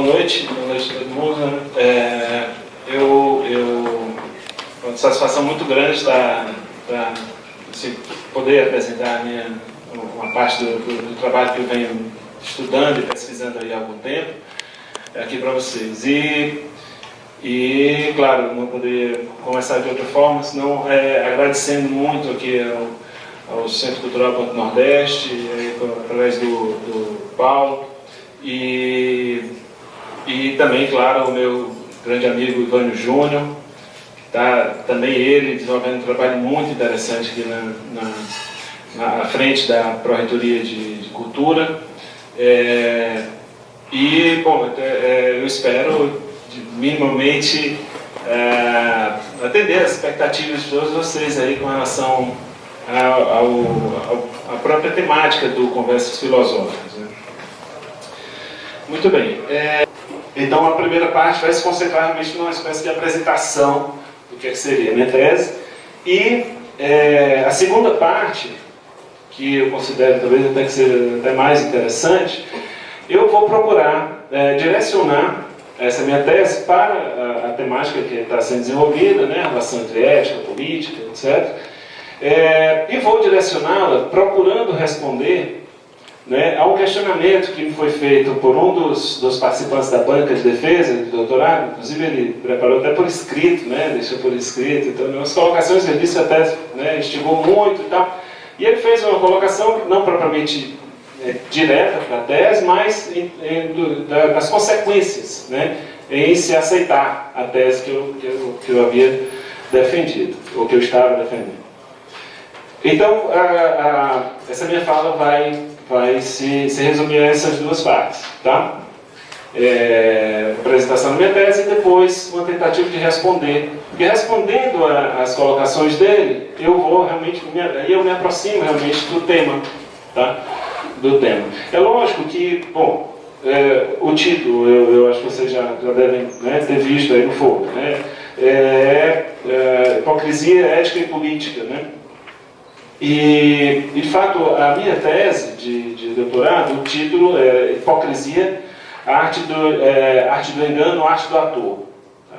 boa noite a todo mundo. Uma satisfação muito grande estar poder apresentar uma parte do trabalho que eu venho estudando e pesquisando aí há algum tempo aqui para vocês. E claro, não poderia começar de outra forma, senão agradecendo muito aqui ao Centro Cultural Banco Nordeste, através do Paulo, e também, claro, ao meu grande amigo Ivânio Júnior, tá, também ele desenvolvendo um trabalho muito interessante aqui na frente da Pró-Reitoria de Cultura. Bom, eu espero minimamente atender as expectativas de todos vocês aí com relação à própria temática do Conversas Filosóficas, né? Muito bem. Então a primeira parte vai se concentrar realmente numa espécie de apresentação do que seria a minha tese, e a segunda parte, que eu considero talvez até que seja até mais interessante, eu vou procurar direcionar essa minha tese para a temática que está sendo desenvolvida, né, a relação entre ética, política, etc. E vou direcioná-la procurando responder, né, a um questionamento que me foi feito por um dos participantes da banca de defesa de doutorado. Inclusive ele preparou até por escrito, né, deixou por escrito, então as colocações ele disse até, né, instigou muito e tal. E ele fez uma colocação não propriamente direta para a tese, mas das consequências, né, em se aceitar a tese que eu havia defendido, ou que eu estava defendendo. Então, essa minha fala vai se resumir a essas duas partes, tá? Apresentação da minha tese e depois uma tentativa de responder. Porque respondendo às colocações dele, eu me aproximo realmente do tema, tá? Do tema. É lógico que, bom, o título, eu acho que vocês já devem, né, ter visto aí no fogo, né? Hipocrisia, ética e política, né? E, de fato, a minha tese de doutorado, o título é Hipocrisia, arte do engano, arte do ator. Tá?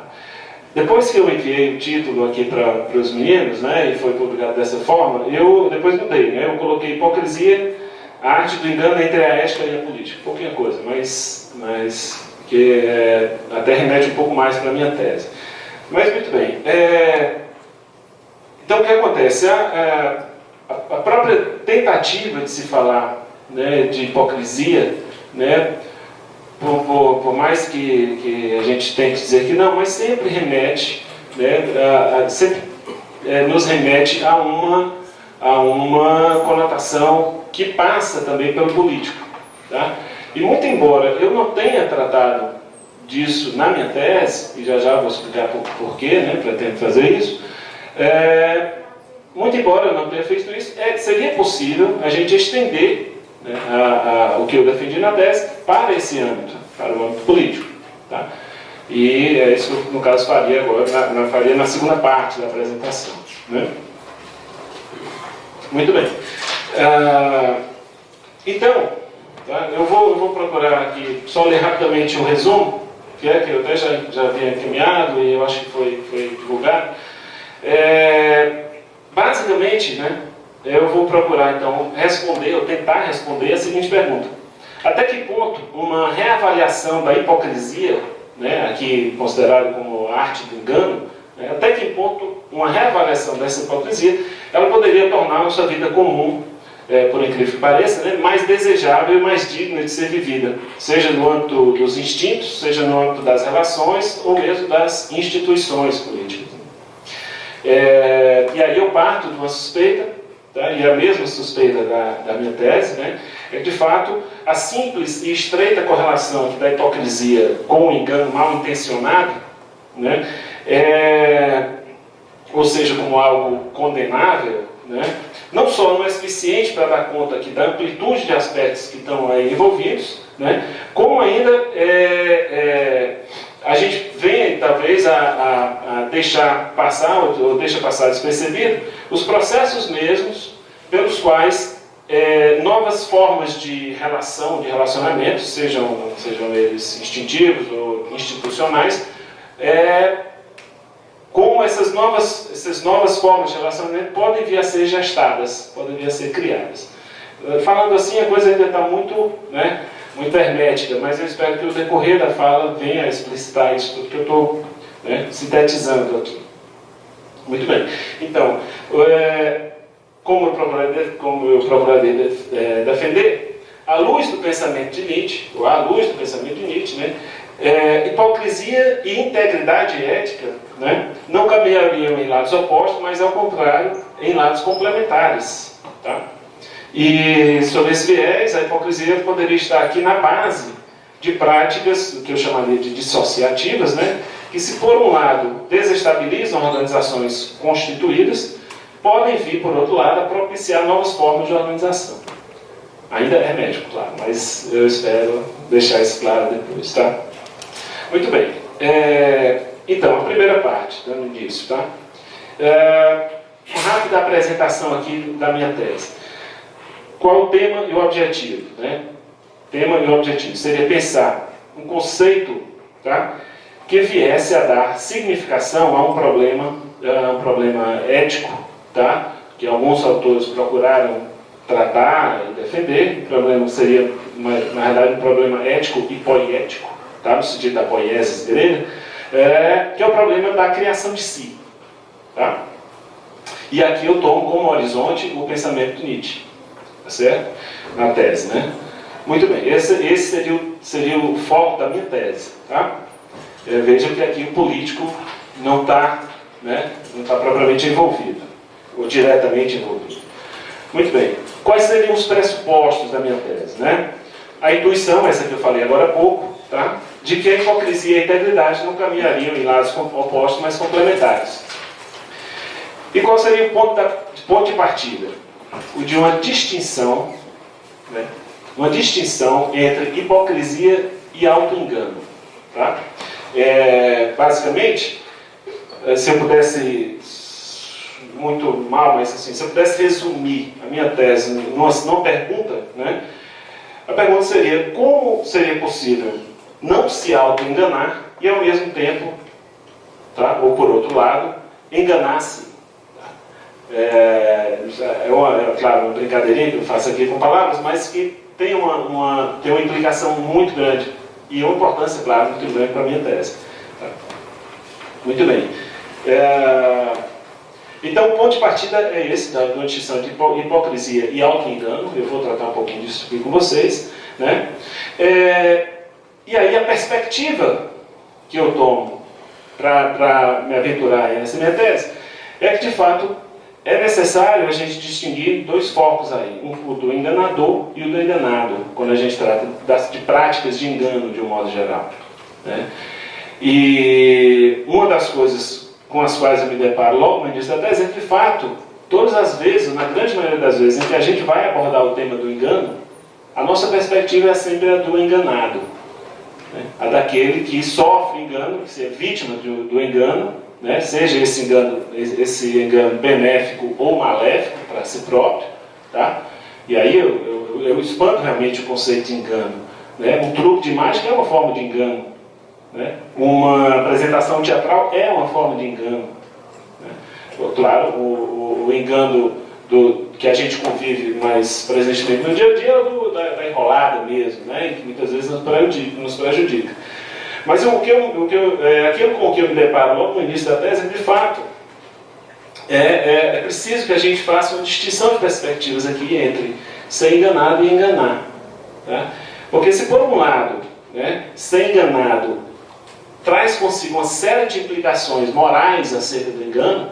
Depois que eu enviei o título aqui para os meninos, né, e foi publicado dessa forma, eu depois mudei, né, eu coloquei Hipocrisia, a arte do engano entre a ética e a política. Pouquinha coisa, mas que até remete um pouco mais para a minha tese. Mas, muito bem. Então, o que acontece? A própria tentativa de se falar, né, de hipocrisia, né, por mais que a gente tente dizer que não, mas sempre remete, né, nos remete a uma conotação que passa também pelo político, tá? E muito embora eu não tenha tratado disso na minha tese, e já vou explicar por quê, né, pretendo fazer isso, muito embora eu não tenha feito isso, seria possível a gente estender, né, o que eu defendi na tese para esse âmbito, para o âmbito político, tá? E é isso que, no caso, faria agora, faria na segunda parte da apresentação, né? Muito bem. Então, tá, eu vou procurar aqui só ler rapidamente o resumo, que eu até já havia encaminhado e eu acho que foi divulgado. Basicamente, né, eu vou procurar então responder, ou tentar responder a seguinte pergunta: até que ponto uma reavaliação da hipocrisia, né, aqui considerado como arte do engano, né, até que ponto uma reavaliação dessa hipocrisia ela poderia tornar a nossa vida comum, por incrível que pareça, né, mais desejável e mais digna de ser vivida, seja no âmbito dos instintos, seja no âmbito das relações ou mesmo das instituições políticas. E aí eu parto de uma suspeita, tá? E a mesma suspeita da minha tese, né, é que, de fato, a simples e estreita correlação da hipocrisia com o engano mal intencionado, né, ou seja, como algo condenável, né, não só não é suficiente para dar conta aqui da amplitude de aspectos que estão aí envolvidos, né, como ainda a gente vem, talvez, a deixar passar, ou deixa passar despercebido, os processos mesmos pelos quais novas formas de relacionamento, sejam eles instintivos ou institucionais, como essas novas formas de relacionamento podem vir a ser gestadas, podem vir a ser criadas. Falando assim, a coisa ainda está muito, muito hermética, mas eu espero que o decorrer da fala venha a explicitar isso tudo que eu estou sintetizando aqui. Muito bem. Então, como eu procurarei defender, à luz do pensamento de Nietzsche, hipocrisia e integridade ética não caminhariam em lados opostos, mas ao contrário, em lados complementares. Tá? E sobre esse viés, a hipocrisia poderia estar aqui na base de práticas, que eu chamaria de dissociativas, que se por um lado desestabilizam organizações constituídas, podem vir, por outro lado, a propiciar novas formas de organização. Ainda é médico, claro, mas eu espero deixar isso claro depois, tá? Muito bem. Então, a primeira parte, dando início, tá? Uma rápida apresentação aqui da minha tese. Qual o tema e o objetivo? Tema e objetivo seria pensar um conceito, tá, que viesse a dar significação a um problema ético, tá, que alguns autores procuraram tratar e defender. O problema seria, na realidade, um problema ético e poiético, tá, no sentido da poiesis grega, que é o problema da criação de si. Tá? E aqui eu tomo como horizonte o pensamento de Nietzsche, tá certo? Na tese, Muito bem, esse seria o foco da minha tese. Tá? Vejam que aqui o político não está propriamente envolvido, ou diretamente envolvido. Muito bem, quais seriam os pressupostos da minha tese? A intuição, essa que eu falei agora há pouco, tá? De que a hipocrisia e a integridade não caminhariam em lados opostos, mas complementares. E qual seria o ponto de partida? O de uma distinção, uma distinção entre hipocrisia e auto-engano. Tá? Basicamente, se eu pudesse, muito mal, mas assim, se eu pudesse resumir a minha tese numa pergunta, a pergunta seria: como seria possível não se auto-enganar e ao mesmo tempo, tá, ou por outro lado, enganar-se? Claro, uma brincadeirinha que eu faço aqui com palavras, mas que tem uma implicação muito grande e uma importância, claro, muito grande para a minha tese. Tá? Muito bem. Então, o ponto de partida é esse, da distinção de hipocrisia e auto-engano. Eu vou tratar um pouquinho disso aqui com vocês. E aí, a perspectiva que eu tomo para me aventurar nessa minha tese é que, de fato, é necessário a gente distinguir dois focos aí, o do enganador e o do enganado, quando a gente trata de práticas de engano, de um modo geral. E uma das coisas com as quais eu me deparo logo no início da tese é que, de fato, todas as vezes, na grande maioria das vezes em que a gente vai abordar o tema do engano, a nossa perspectiva é sempre a do enganado, a daquele que sofre engano, que é vítima do engano, seja esse engano benéfico ou maléfico para si próprio, tá? E aí eu expando realmente o conceito de engano. Um truque de mágica é uma forma de engano, uma apresentação teatral é uma forma de engano. Claro, o engano que a gente convive mais presentemente no dia a dia é da enrolada mesmo, que muitas vezes nos prejudica. Mas aquilo com que eu me deparo logo no início da tese é que, de fato, é preciso que a gente faça uma distinção de perspectivas aqui entre ser enganado e enganar. Tá? Porque se, por um lado, ser enganado traz consigo uma série de implicações morais acerca do engano,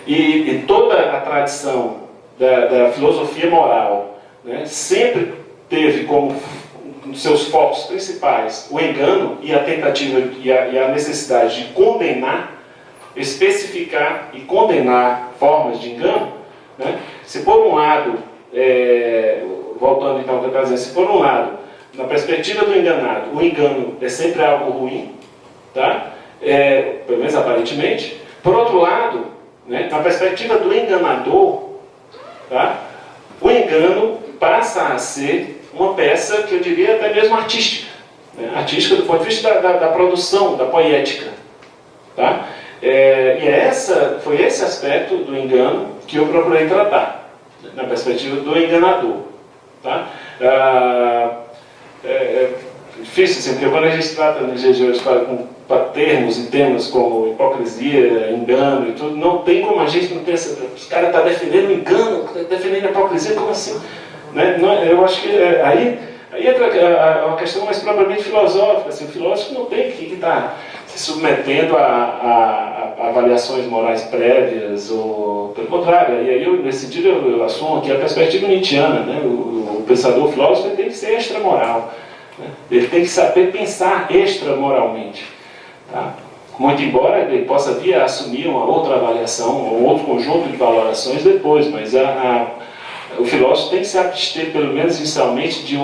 e toda a tradição da filosofia moral sempre teve como seus focos principais o engano e a tentativa e a necessidade de condenar, especificar e condenar formas de engano, se por um lado, voltando então ao que eu estava dizendo, se por um lado, na perspectiva do enganado, o engano é sempre algo ruim, tá? Pelo menos aparentemente. Por outro lado, na perspectiva do enganador, tá? o engano passa a ser uma peça que eu diria até mesmo artística, né? Artística do ponto de vista da produção, da poética. Tá? Foi esse aspecto do engano que eu procurei tratar, na perspectiva do enganador. Tá? Difícil, assim, porque quando a gente trata nos dias de hoje para termos e temas como hipocrisia, engano e tudo, não tem como a gente não pensa, os caras estão defendendo o engano, defendendo a hipocrisia, como assim? Né? Eu acho que aí entra uma questão mais propriamente filosófica. Assim, o filósofo não tem que estar se submetendo a avaliações morais prévias, ou pelo contrário. E aí, nesse sentido, eu assumo aqui a perspectiva nietzschiana, né? O pensador, o filósofo, ele tem que ser extramoral, né? Ele tem que saber pensar extramoralmente. Tá? Muito embora ele possa vir a assumir uma outra avaliação, um outro conjunto de valorações depois, mas o filósofo tem que se abster, pelo menos inicialmente, de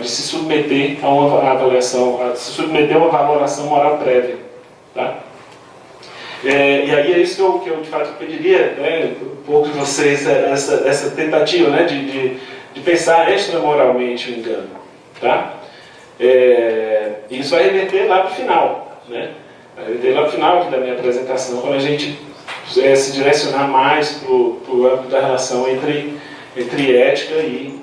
se submeter a uma avaliação, a se submeter a uma valoração moral prévia. Tá? E aí é isso que eu de fato pediria, né, um pouco de vocês, essa tentativa, né, de pensar extramoralmente o engano. Tá? Isso vai remeter lá para o final, né? Vai remeter lá para o final aqui da minha apresentação, quando a gente se direcionar mais para o âmbito da relação entre ética e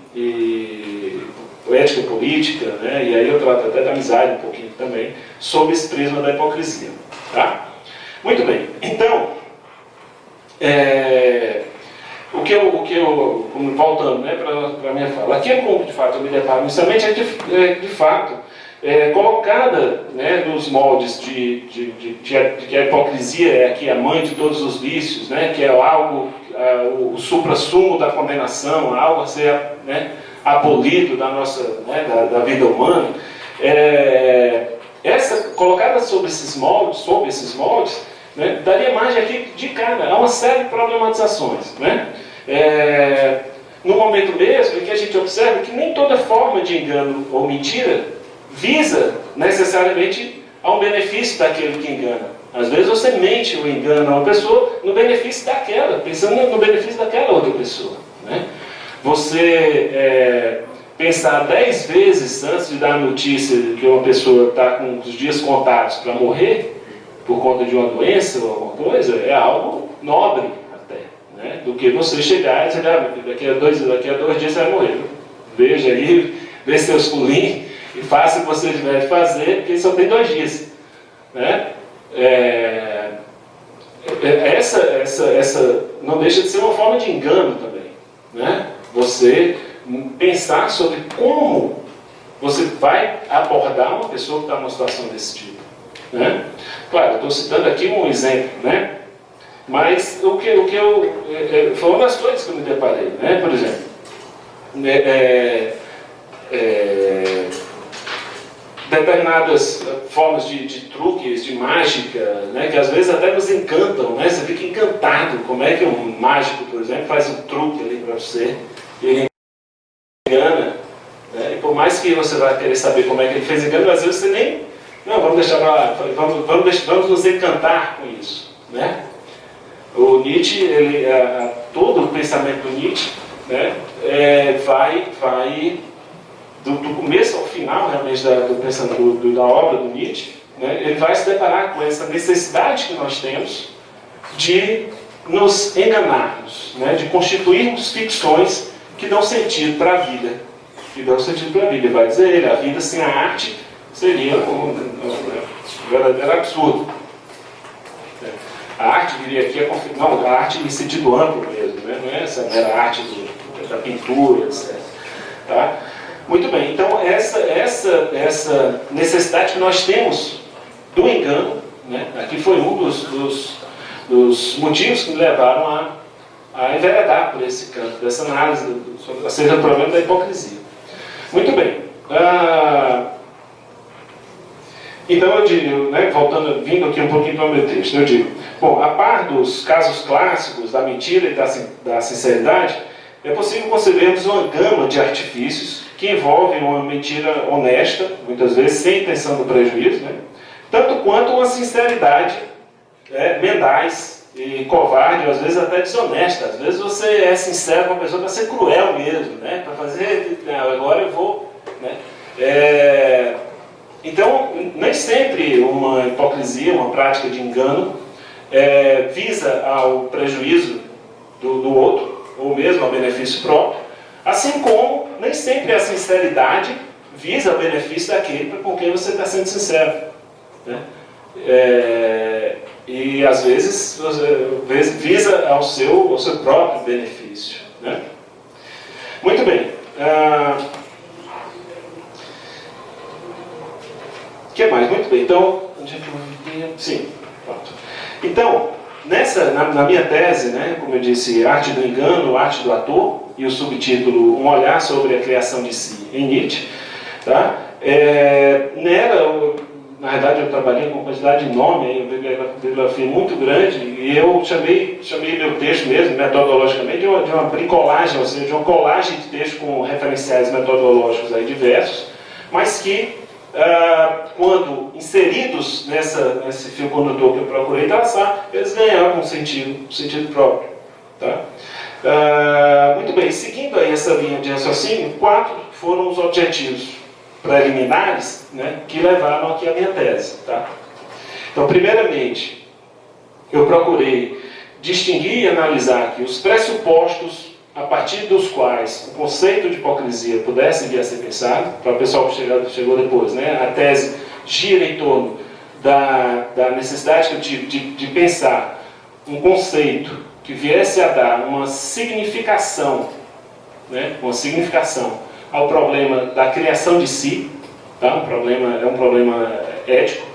ética política, né? E aí eu trato até da amizade um pouquinho também, sob esse prisma da hipocrisia. Tá? Muito bem, então, voltando, né, para a minha fala, aquilo com que de fato eu me deparo inicialmente de fato colocada, né, nos moldes de que a hipocrisia é aqui a mãe de todos os vícios, né, que é algo, o suprassumo da condenação, algo a ser, né, abolido da nossa, né, da vida humana. Colocada sob esses moldes, né, daria margem aqui de cara a uma série de problematizações, né? No momento mesmo em que a gente observa que nem toda forma de engano ou mentira visa necessariamente ao benefício daquele que engana. Às vezes você mente ou engana uma pessoa no benefício daquela, pensando no benefício daquela outra pessoa, né? Você pensar 10 vezes antes de dar a notícia de que uma pessoa está com os dias contados para morrer por conta de uma doença ou alguma coisa, é algo nobre até, né? Do que você chegar e dizer, daqui a 2 dias você vai morrer. Veja aí, vê seus pulinhos e faça o que você tiver de fazer, porque só tem 2 dias, né? Essa não deixa de ser uma forma de engano também, né? Você pensar sobre como você vai abordar uma pessoa que está numa situação desse tipo, né? Claro, eu estou citando aqui um exemplo, né? Mas foi uma das coisas que eu me deparei, né? Por exemplo, determinadas formas de truques, de mágica, né? Que às vezes até nos encantam, né? Você fica encantado como é que um mágico, por exemplo, faz um truque ali para você e ele engana, né? E por mais que você vai querer saber como é que ele fez engano, às vezes você nem... Não, vamos deixar pra lá, vamos nos encantar com isso, né? O Nietzsche, todo o pensamento do Nietzsche, né, vai do começo ao final, realmente, da obra do Nietzsche, né, ele vai se deparar com essa necessidade que nós temos de nos enganarmos, né, de constituirmos ficções que dão sentido para a vida. Ele vai dizer ele, a vida sem a arte seria um verdadeiro absurdo. A arte, diria aqui, a arte em sentido amplo mesmo, né? Não é essa mera arte da pintura, etc. Tá? Muito bem, então essa necessidade que nós temos do engano, né? Aqui foi um dos motivos que me levaram a enveredar por esse campo, dessa análise acerca do problema da hipocrisia. Muito bem. Então eu digo, né, vindo aqui um pouquinho para o meu texto, eu digo, bom, a par dos casos clássicos da mentira e da sinceridade, é possível concebermos uma gama de artifícios que envolvem uma mentira honesta, muitas vezes sem intenção do prejuízo, né, tanto quanto uma sinceridade mendaz e covarde, ou às vezes até desonesta. Às vezes você é sincero com a pessoa para ser cruel mesmo, né? Para fazer, não, agora eu vou... Né? Então, nem sempre uma hipocrisia, uma prática de engano, visa ao prejuízo do outro, ou mesmo ao benefício próprio, assim como nem sempre a sinceridade visa o benefício daquele com quem você está sendo sincero. Né? E às vezes visa ao seu próprio benefício. Né? Muito bem. O que mais? Muito bem. Então, onde é que eu vi? Sim, pronto. Então, na minha tese, né, como eu disse, Arte do Engano, Arte do Ator, e o subtítulo Um Olhar sobre a Criação de Si, em Nietzsche, tá? Nela, na verdade, eu trabalhei com uma quantidade enorme, uma bibliografia muito grande, e eu chamei meu texto mesmo, metodologicamente, de uma bricolagem, ou seja, de uma colagem de texto com referenciais metodológicos aí diversos, mas que, quando inseridos nesse fio condutor que eu procurei traçar, eles ganhavam um sentido próprio. Tá? Muito bem, seguindo aí essa linha de raciocínio, 4 foram os objetivos preliminares, né, que levaram aqui a minha tese. Tá? Então, primeiramente, eu procurei distinguir e analisar aqui os pressupostos a partir dos quais o conceito de hipocrisia pudesse vir a ser pensado, para o pessoal que chegou depois. Né? A tese gira em torno da necessidade que eu tive de pensar um conceito que viesse a dar uma significação, né? Uma significação ao problema da criação de si, tá? É um problema ético,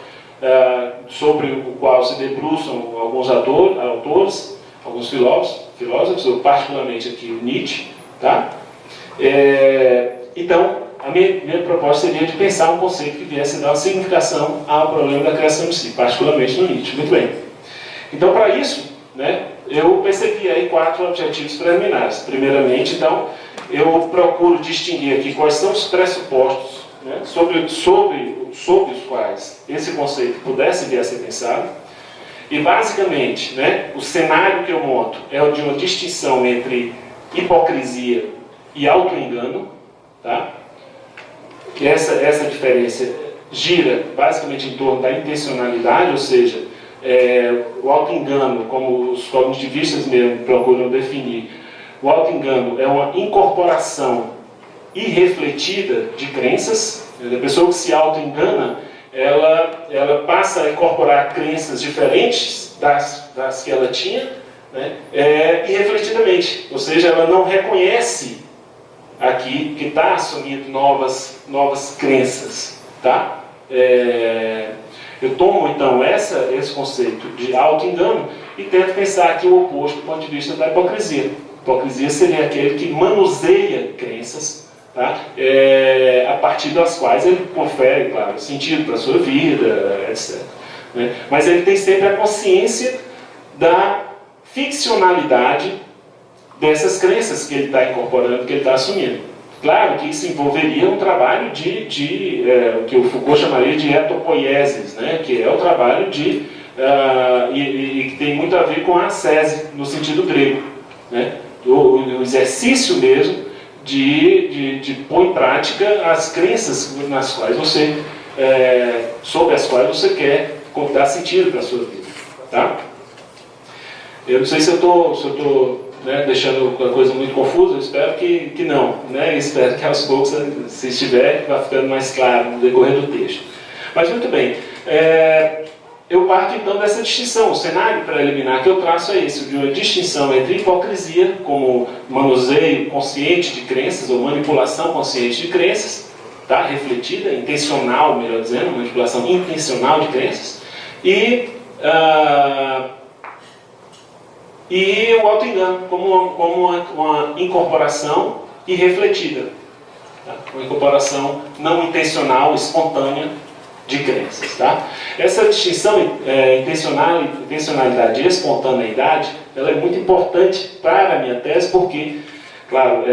sobre o qual se debruçam alguns autores, alguns filósofos, eu particularmente aqui o Nietzsche. Tá? Então, a minha proposta seria de pensar um conceito que viesse a dar uma significação ao problema da criação de si, particularmente no Nietzsche. Muito bem. Então, para isso, né, eu percebi aí 4 objetivos preliminares. Primeiramente, então, eu procuro distinguir aqui quais são os pressupostos, né, sobre os quais esse conceito pudesse vir a ser pensado. E, basicamente, né, o cenário que eu monto é o de uma distinção entre hipocrisia e auto-engano. Tá? Que essa diferença gira, basicamente, em torno da intencionalidade, ou seja, o auto-engano, como os cognitivistas mesmo procuram definir, o auto-engano é uma incorporação irrefletida de crenças. A pessoa que se auto-engana, ela passa a incorporar crenças diferentes das que ela tinha, né, irrefletidamente. Ou seja, ela não reconhece aqui que está assumindo novas crenças. Tá? Eu tomo, então, esse conceito de auto-engano e tento pensar aqui o oposto do ponto de vista da hipocrisia. Hipocrisia seria aquele que manuseia crenças, tá? A partir das quais ele confere, claro, sentido para a sua vida, etc. Né? Mas ele tem sempre a consciência da ficcionalidade dessas crenças que ele está incorporando, que ele está assumindo. Claro que isso envolveria um trabalho o que o Foucault chamaria de etopoiesis, né? Que é o trabalho e que tem muito a ver com a ascese, no sentido grego. Né? O exercício mesmo de pôr em prática as crenças nas quais sobre as quais você quer dar sentido para a sua vida. Tá? Eu não sei se eu estou né, deixando a coisa muito confusa, eu espero que não. Né? Espero que aos poucos, se estiver, vá ficando mais claro no decorrer do texto. Mas muito bem. Eu parto então dessa distinção. O cenário preliminar que eu traço é esse, de uma distinção entre hipocrisia, como manuseio consciente de crenças, ou manipulação consciente de crenças, tá? Refletida, intencional, melhor dizendo, manipulação intencional de crenças, e o auto-engano, como uma incorporação irrefletida, tá? Uma incorporação não intencional, espontânea de crenças. Tá? Essa distinção intencionalidade e espontaneidade, ela é muito importante para a minha tese, porque, claro,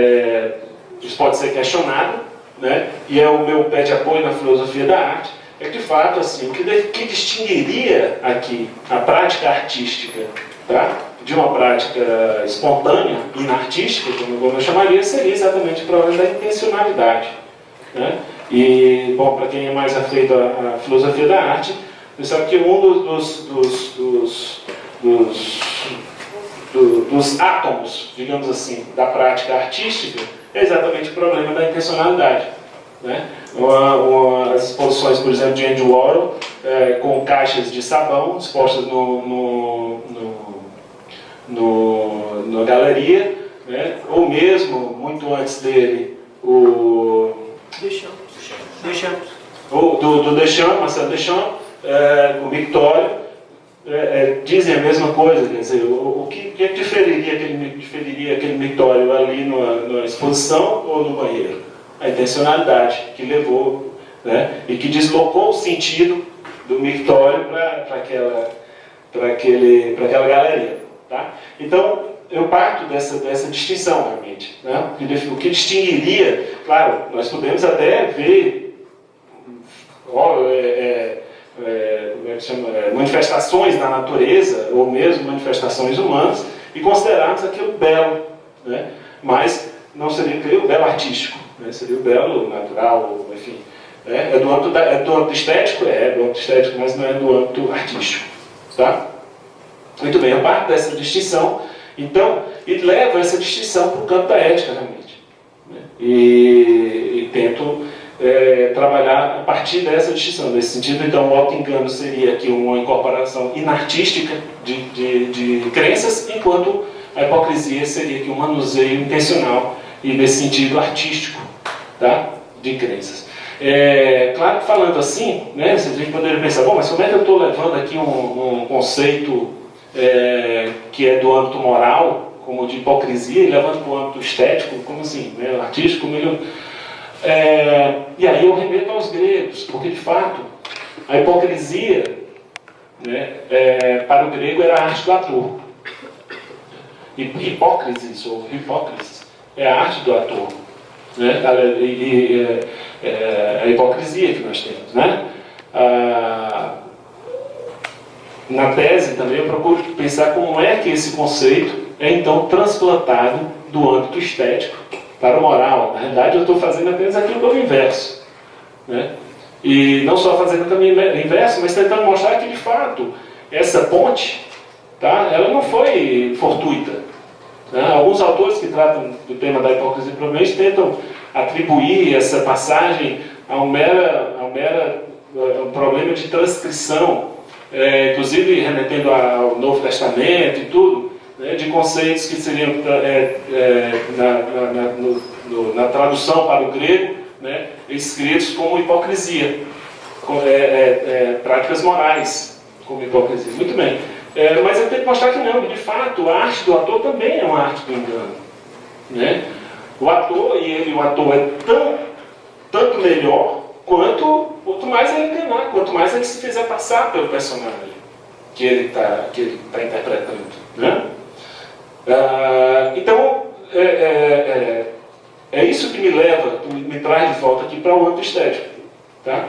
isso pode ser questionado, né? E é o meu pé de apoio na filosofia da arte, de fato, assim, o que distinguiria aqui a prática artística tá? De uma prática espontânea, inartística, como eu chamaria, seria exatamente o problema da intencionalidade, né? E, bom, para quem é mais afeito à filosofia da arte, você sabe que um dos átomos, digamos assim, da prática artística é exatamente o problema da intencionalidade, né? As exposições, por exemplo, de Andy Warhol, com caixas de sabão expostas na galeria, né? Ou mesmo, muito antes dele, o Duchamp, Marcel Duchamp, o Victório, dizem a mesma coisa, quer dizer, o que diferiria aquele mictório ali na exposição ou no banheiro? A intencionalidade que levou, né, e que deslocou o sentido do mictório para aquela galeria. Tá? Então, eu parto dessa distinção, realmente, né? O que distinguiria, claro, nós podemos até ver manifestações na natureza, ou mesmo manifestações humanas, e considerarmos aquilo belo, né? Mas não seria o belo artístico, né? Seria o belo natural, enfim. É do âmbito estético? É do âmbito estético, mas não é do âmbito artístico. Tá? Muito bem, eu parto dessa distinção, então, e levo essa distinção para o campo da ética, realmente. Né? E tento trabalhar a partir dessa distinção. Nesse sentido, então, o auto-engano seria aqui uma incorporação inartística de crenças, enquanto a hipocrisia seria aqui um manuseio intencional e, nesse sentido, artístico, tá? De crenças. Claro que falando assim, né, a gente poderia pensar, bom, mas como é que eu estou levando aqui um conceito que é do âmbito moral, como de hipocrisia, e levando para o âmbito estético, como assim, né, artístico, e aí eu remeto aos gregos, porque de fato a hipocrisia, né, para o grego era a arte do ator. Hipócrisis, ou hipócrisis, é a arte do ator, né? A hipocrisia que nós temos, né? Na tese também eu procuro pensar como é que esse conceito é então transplantado do âmbito estético para o moral. Na realidade eu estou fazendo apenas aquilo que é o inverso, né? E não só fazendo o caminho inverso, mas tentando mostrar que de fato essa ponte, tá, ela não foi fortuita, né? Alguns autores que tratam do tema da hipocrisia provavelmente tentam atribuir essa passagem a um problema de transcrição, inclusive remetendo ao Novo Testamento e tudo, né, de conceitos que seriam na tradução para o grego, né, escritos como hipocrisia, práticas morais como hipocrisia. Muito bem. Mas eu tenho que mostrar que não, de fato, a arte do ator também é uma arte do engano, né? O ator, o ator é tanto melhor quanto mais ele enganar, quanto mais ele se fizer passar pelo personagem que ele está interpretando, né? Então, é isso que me traz de volta aqui para o âmbito estético, tá?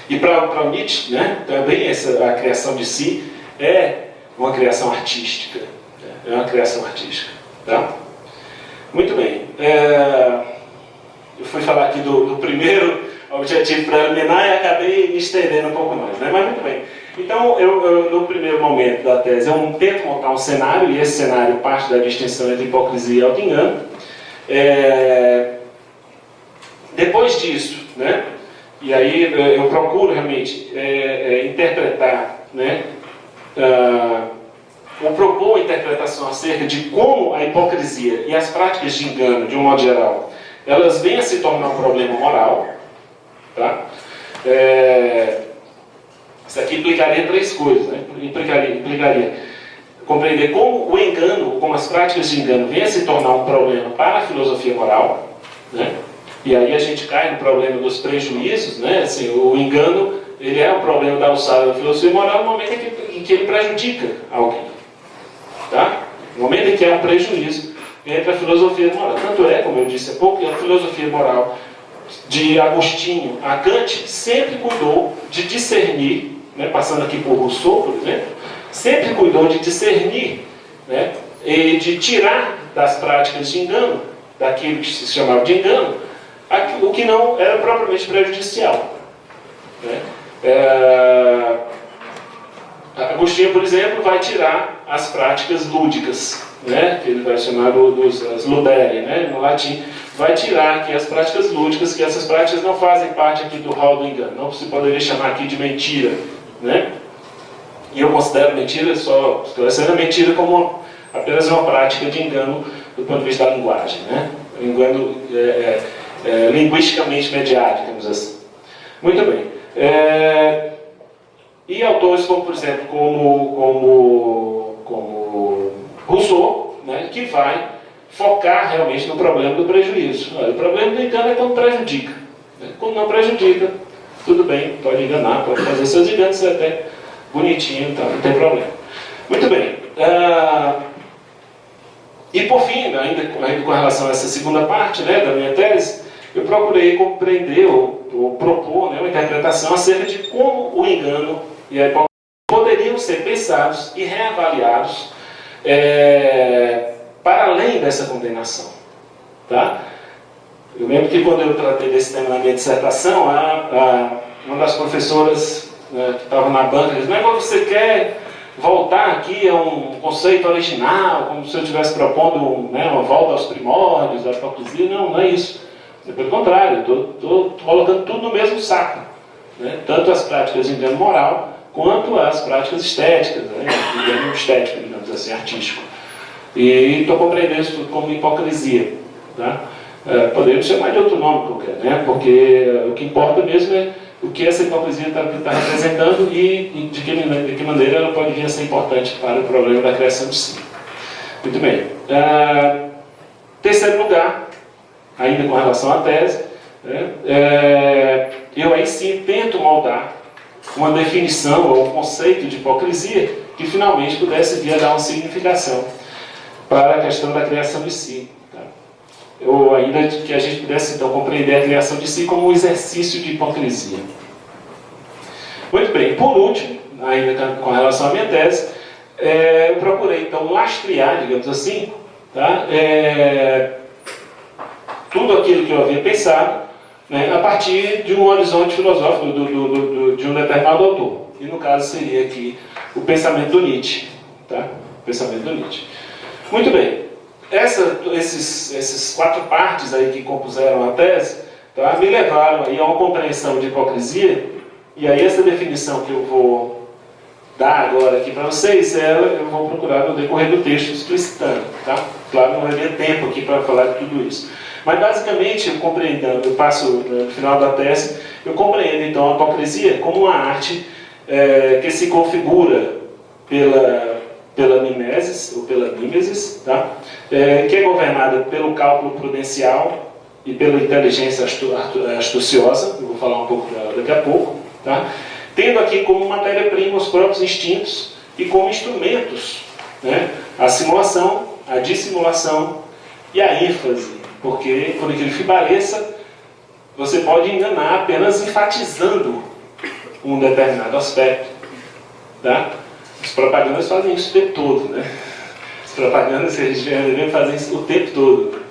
E para o Nietzsche, né, também a criação de si é uma criação artística, né? É uma criação artística, tá? Muito bem. Eu fui falar aqui do primeiro objetivo preliminar e acabei me estendendo um pouco mais, né? Mas muito bem. Então, eu no primeiro momento da tese, eu tento montar um cenário, e esse cenário parte da distinção entre hipocrisia e auto-engano. Depois disso, né? E aí eu procuro realmente interpretar, né? Ou propor uma interpretação acerca de como a hipocrisia e as práticas de engano, de um modo geral, elas vêm a se tornar um problema moral, tá? Isso aqui implicaria três coisas, né? Implicaria compreender como o engano, como as práticas de engano vêm a se tornar um problema para a filosofia moral, né? E aí a gente cai no problema dos prejuízos, né? Assim, o engano, ele é um problema da alçada da filosofia moral no momento em que ele prejudica alguém, tá? No momento em que há um prejuízo entre a filosofia moral. Tanto é, como eu disse há pouco, que a filosofia moral de Agostinho a Kant, sempre cuidou de discernir, né, passando aqui por Rousseau, por exemplo, sempre cuidou de discernir, né, e de tirar das práticas de engano, daquilo que se chamava de engano, o que não era propriamente prejudicial. Né? Agostinho, por exemplo, vai tirar as práticas lúdicas, né? Que ele vai chamar as ludere, né? No latim, vai tirar aqui as práticas lúdicas, que essas práticas não fazem parte aqui do rol do engano, não se poderia chamar aqui de mentira, né? E eu considero mentira, só esclarecendo a mentira como apenas uma prática de engano do ponto de vista da linguagem, né? Engano linguisticamente mediado, digamos assim. Muito bem. E autores como, por exemplo, como Rousseau, né, que vai focar realmente no problema do prejuízo. Olha, o problema do engano é quando prejudica. Né? Quando não prejudica, tudo bem, pode enganar, pode fazer seus enganos até bonitinho, então não tem problema. Muito bem. E por fim, ainda com relação a essa segunda parte, né, da minha tese, eu procurei compreender ou propor, né, uma interpretação acerca de como o engano e a hipocrisia poderiam ser pensados e reavaliados para além dessa condenação. Tá? Eu lembro que quando eu tratei desse tema na minha dissertação, uma das professoras que estava na banca disse: mas você quer voltar aqui a um conceito original, como se eu estivesse propondo uma volta aos primórdios, da hipocrisia? Não, não é isso. Pelo contrário, estou colocando tudo no mesmo saco. Né? Tanto as práticas de engano moral, quanto as práticas estéticas, né? De engano estético, digamos assim, artístico. E estou compreendendo isso tudo como hipocrisia. Tá? Podemos chamar de outro nome qualquer, né? Porque o que importa mesmo é o que essa hipocrisia está representando e de que maneira ela pode vir a ser importante para o problema da criação de si. Muito bem. Terceiro lugar, ainda com relação à tese, né, eu aí sim tento moldar uma definição ou um conceito de hipocrisia que finalmente pudesse vir a dar uma significação para a questão da criação de si. Tá? Ou ainda que a gente pudesse então compreender a criação de si como um exercício de hipocrisia. Muito bem, por último, ainda com relação à minha tese, eu procurei então lastrear, digamos assim, tá? Tudo aquilo que eu havia pensado, né, a partir de um horizonte filosófico de um determinado autor. E no caso seria aqui o pensamento do Nietzsche. Tá? O pensamento do Nietzsche. Muito bem. Esses 4 partes aí que compuseram a tese, tá, me levaram aí a uma compreensão de hipocrisia. E aí essa definição que eu vou dar agora aqui para vocês, eu vou procurar no decorrer do texto explicitando. Tá? Claro, não vai ter tempo aqui para falar de tudo isso. Mas basicamente, eu passo no final da tese, eu compreendo então a hipocrisia como uma arte que se configura pela mimesis, ou pela mimesis, tá? Que é governada pelo cálculo prudencial e pela inteligência astuciosa, eu vou falar um pouco daqui a pouco, tá? Tendo aqui como matéria-prima os próprios instintos e como instrumentos, né, a simulação, a dissimulação e a ênfase. Porque, por aquilo que pareça, você pode enganar apenas enfatizando um determinado aspecto. Tá? As propagandas fazem isso o tempo todo. Né? As propagandas que a gente vê fazem isso o tempo todo.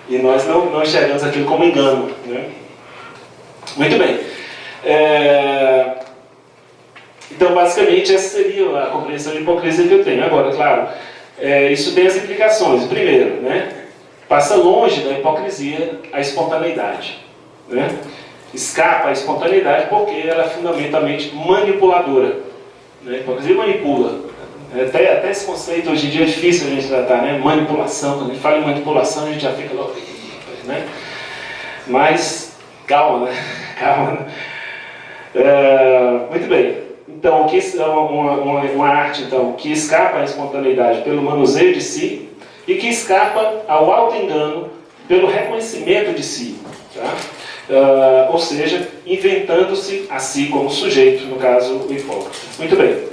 E nós não enxergamos aquilo como engano. Né? Muito bem. Então, basicamente, essa seria a compreensão de hipocrisia que eu tenho. Agora, claro, isso tem as implicações. Primeiro, né? Passa longe da hipocrisia a espontaneidade. Né? Escapa à espontaneidade porque ela é fundamentalmente manipuladora. Né? A hipocrisia manipula. Até esse conceito hoje em dia é difícil a gente tratar, né? Manipulação. Quando a gente fala em manipulação, a gente já fica logo. Né? Mas, calma, né? Calma. Muito bem. Então, uma arte então, que escapa à espontaneidade pelo manuseio de si, e que escapa ao auto-engano pelo reconhecimento de si. Tá? Ou seja, inventando-se a si como sujeito, no caso, o hipócrita. Muito bem.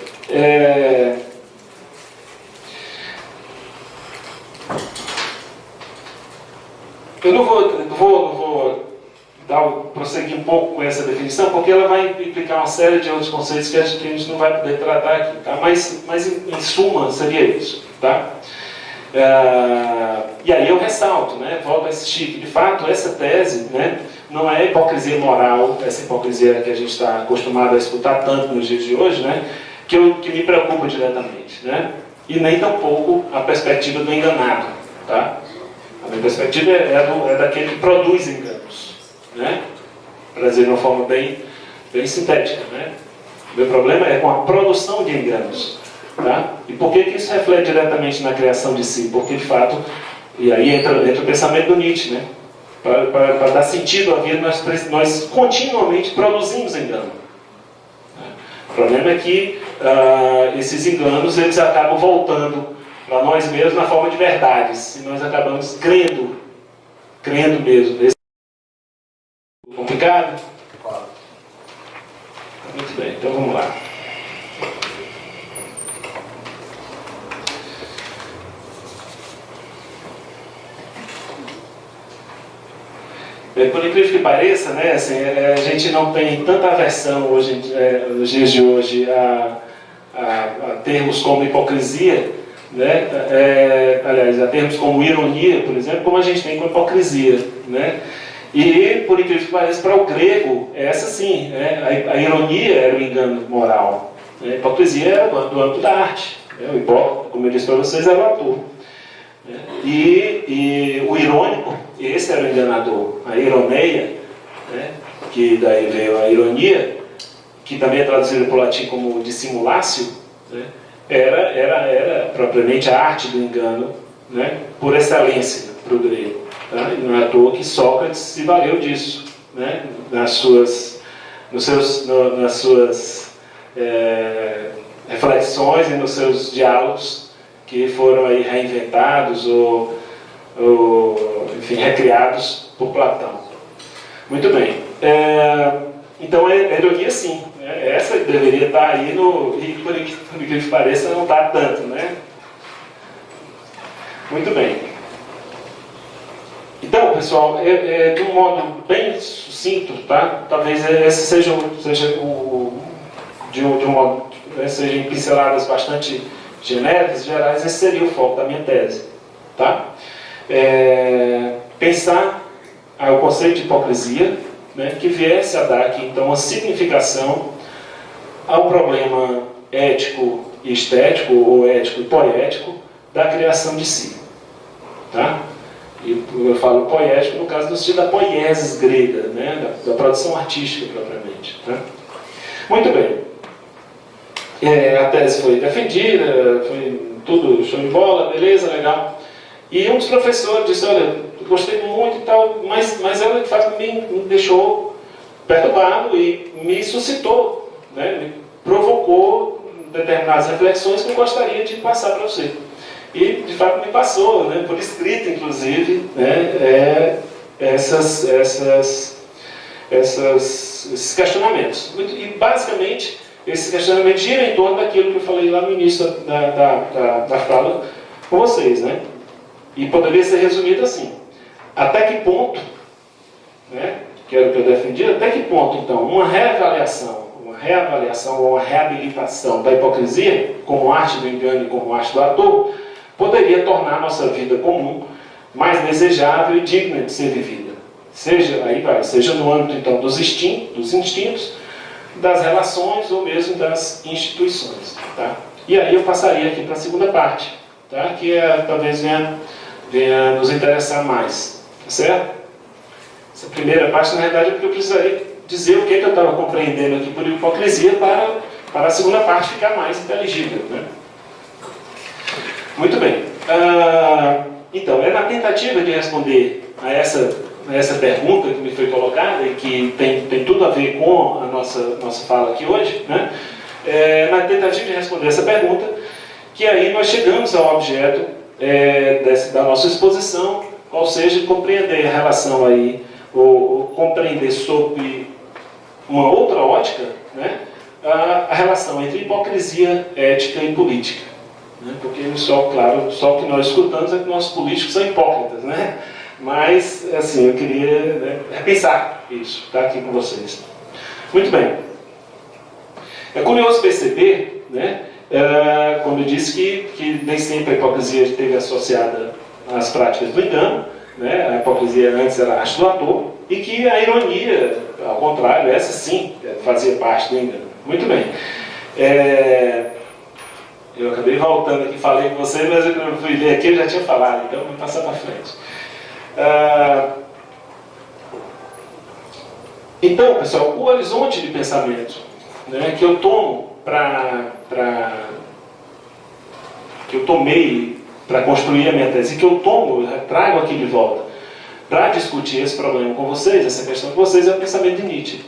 Eu não vou prosseguir um pouco com essa definição, porque ela vai implicar uma série de outros conceitos que a gente não vai poder tratar aqui, tá? Mas em suma seria isso, tá? E aí eu ressalto, né, volto a insistir que de fato essa tese, né, não é hipocrisia moral, essa hipocrisia que a gente está acostumado a escutar tanto nos dias de hoje, né, que me preocupa diretamente, né, e nem tampouco a perspectiva do enganado, tá? A minha perspectiva é daquele que produz enganos, né, para dizer de uma forma bem sintética, né. O meu problema é com a produção de enganos. Tá? E por que isso reflete diretamente na criação de si? Porque, de fato, e aí entra o pensamento do Nietzsche, né? Para dar sentido à vida, nós continuamente produzimos engano. O problema é que esses enganos eles acabam voltando para nós mesmos na forma de verdades, e nós acabamos crendo mesmo. É complicado? Muito bem, então vamos lá. Por incrível que pareça, né, assim, a gente não tem tanta aversão hoje, nos dias de hoje a termos como hipocrisia, né, aliás, a termos como ironia, por exemplo, como a gente tem com hipocrisia, né? E, por incrível que pareça, para o grego, essa sim, né, a ironia era o engano moral, né? A hipocrisia era do âmbito da arte, né? O hipócrita, como eu disse para vocês, era o ator. E o irônico, esse era o enganador. A ironeia, né, que daí veio a ironia, que também é traduzida para o latim como dissimulatio, né, era propriamente a arte do engano, né, por excelência para o grego. Tá? E não é à toa que Sócrates se valeu disso, né, nas suas reflexões e nos seus diálogos, que foram aí reinventados ou enfim, recriados por Platão. Muito bem. Então, a ironia, sim. Essa deveria estar aí e por incrível que pareça, não está tanto, né? Muito bem. Então, pessoal, de um modo bem sucinto, tá? Talvez esse seja de um modo, sejam pinceladas bastante genéricas, gerais, esse seria o foco da minha tese, tá? Pensar o conceito de hipocrisia, né, que viesse a dar aqui, então, uma significação ao problema ético e estético, ou ético e poético, da criação de si, tá? E eu falo poético no caso do sentido da poiesis grega, né, da produção artística propriamente, tá? Muito bem. A tese foi defendida, foi tudo show de bola, beleza, legal. E um dos professores disse, olha, gostei muito e tal, mas ela de fato me deixou perturbado e me suscitou, né, me provocou determinadas reflexões que eu gostaria de passar para você. E de fato me passou, né, por escrito inclusive, né, esses questionamentos. E basicamente esse questionamento gira em torno daquilo que eu falei lá no início da fala com vocês, né? E poderia ser resumido assim: até que ponto, né, que era o que eu defendi, até que ponto, então, uma reavaliação ou uma reabilitação da hipocrisia, como arte do engano e como arte do ator, poderia tornar a nossa vida comum mais desejável e digna de ser vivida. Seja no âmbito, então, dos instintos, das relações ou mesmo das instituições, tá? E aí eu passaria aqui para a segunda parte, tá? Que talvez venha nos interessar mais, tá certo? Essa primeira parte, na realidade, é porque eu precisaria dizer o que eu estava compreendendo aqui por hipocrisia para a segunda parte ficar mais inteligível, né? Muito bem. Então, na tentativa de responder a essa pergunta que me foi colocada e que tem tudo a ver com a nossa fala aqui hoje, né? Na tentativa de responder essa pergunta, que aí nós chegamos ao objeto da nossa exposição, ou seja, compreender a relação aí, ou compreender sob uma outra ótica, né, a relação entre hipocrisia, ética e política. Né? Porque só o que nós escutamos é que nossos políticos são hipócritas, né? Mas, assim, eu queria, né, repensar Isso, está aqui com vocês. Muito bem. É curioso perceber, né, quando eu disse que nem sempre a hipocrisia esteve associada às práticas do engano, né, a hipocrisia antes era arte do ator, e que a ironia, ao contrário, essa sim fazia parte do engano. Muito bem. Eu acabei voltando aqui, falei com você, mas eu fui ler aqui, eu já tinha falado, então vou passar para frente. Então, pessoal, o horizonte de pensamento, né, que eu tomo que eu tomei para construir a minha tese, que eu trago aqui de volta para discutir esse problema com vocês, essa questão com vocês, é o pensamento de Nietzsche.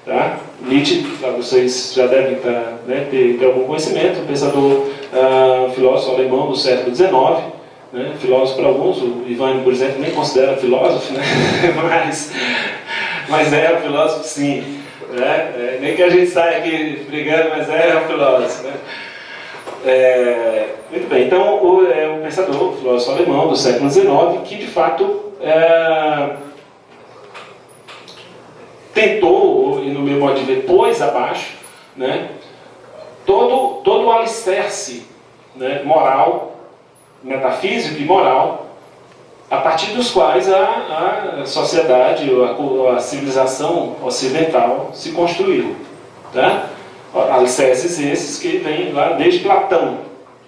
Tá? Nietzsche, vocês já devem ter algum conhecimento, um pensador, filósofo alemão do século XIX, né? Filósofo para alguns, o Ivan, por exemplo, nem considera filósofo, né? mas é um filósofo sim, né? Nem que a gente saia aqui brigando, mas é um filósofo, né? Muito bem, então é um pensador, um filósofo alemão do século XIX, que de fato tentou, e no meu modo de ver, pôs abaixo, né, todo o alicerce, né, moral, metafísico e moral, a partir dos quais a sociedade, a civilização ocidental se construiu. Tá? Alicerces esses que vêm lá desde Platão,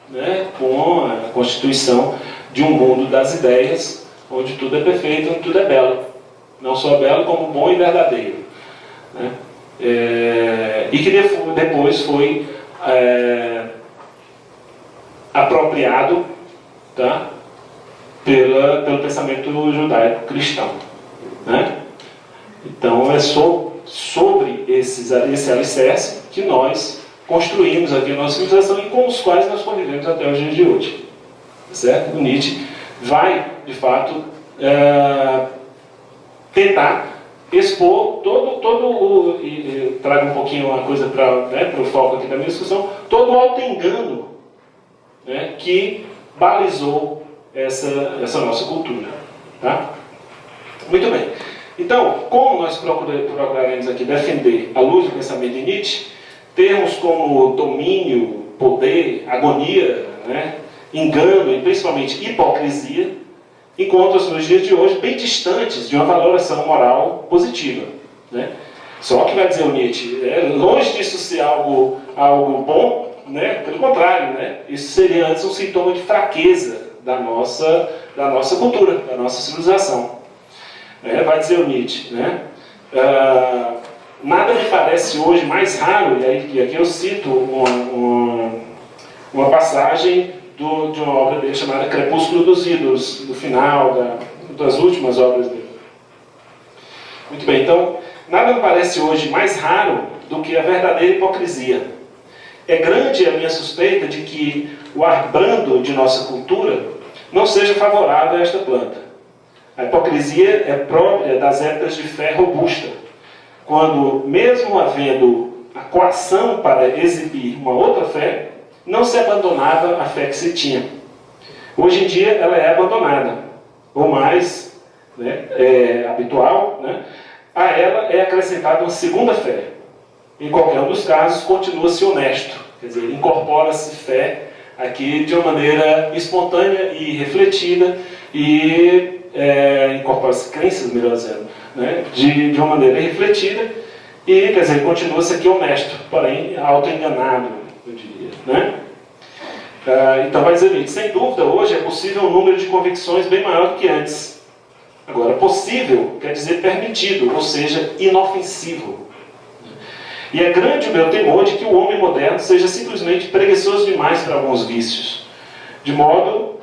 né, com a constituição de um mundo das ideias, onde tudo é perfeito, onde tudo é belo. Não só belo, como bom e verdadeiro. Né? E que depois foi apropriado, tá, pelo pensamento judaico-cristão. Né? Então é sobre esse alicerce que nós construímos aqui a nossa civilização e com os quais nós convivemos até os dias de hoje. Certo? O Nietzsche vai, de fato, tentar expor e trago um pouquinho uma coisa para o foco aqui da minha discussão, todo o auto-engano, né, que balizou essa nossa cultura. Tá? Muito bem. Então, como nós procuraremos aqui defender à luz do pensamento de Nietzsche, termos como domínio, poder, agonia, né, engano e principalmente hipocrisia, encontram-se nos dias de hoje bem distantes de uma valoração moral positiva. Né? Só que vai dizer o Nietzsche, longe disso ser algo bom, né? Pelo contrário, né? Isso seria antes um sintoma de fraqueza da nossa cultura, da nossa civilização. Vai dizer o Nietzsche, né? Nada me parece hoje mais raro, e aqui eu cito uma passagem de uma obra dele chamada Crepúsculo dos Ídolos, do final das últimas obras dele. Muito bem, então, nada me parece hoje mais raro do que a verdadeira hipocrisia. É grande a minha suspeita de que o ar brando de nossa cultura não seja favorável a esta planta. A hipocrisia é própria das épocas de fé robusta, quando, mesmo havendo a coação para exibir uma outra fé, não se abandonava a fé que se tinha. Hoje em dia ela é abandonada, ou mais, né, habitual, né, a ela é acrescentada uma segunda fé. Em qualquer um dos casos, continua-se honesto, quer dizer, incorpora-se fé aqui de uma maneira espontânea e refletida, e incorpora-se crenças, melhor dizendo, né, de uma maneira refletida, e, quer dizer, continua-se aqui honesto, porém auto-enganado, eu diria. Né? Então vai dizer, sem dúvida, hoje é possível um número de convicções bem maior do que antes. Agora, possível quer dizer permitido, ou seja, inofensivo. E é grande o meu temor de que o homem moderno seja simplesmente preguiçoso demais para alguns vícios, de modo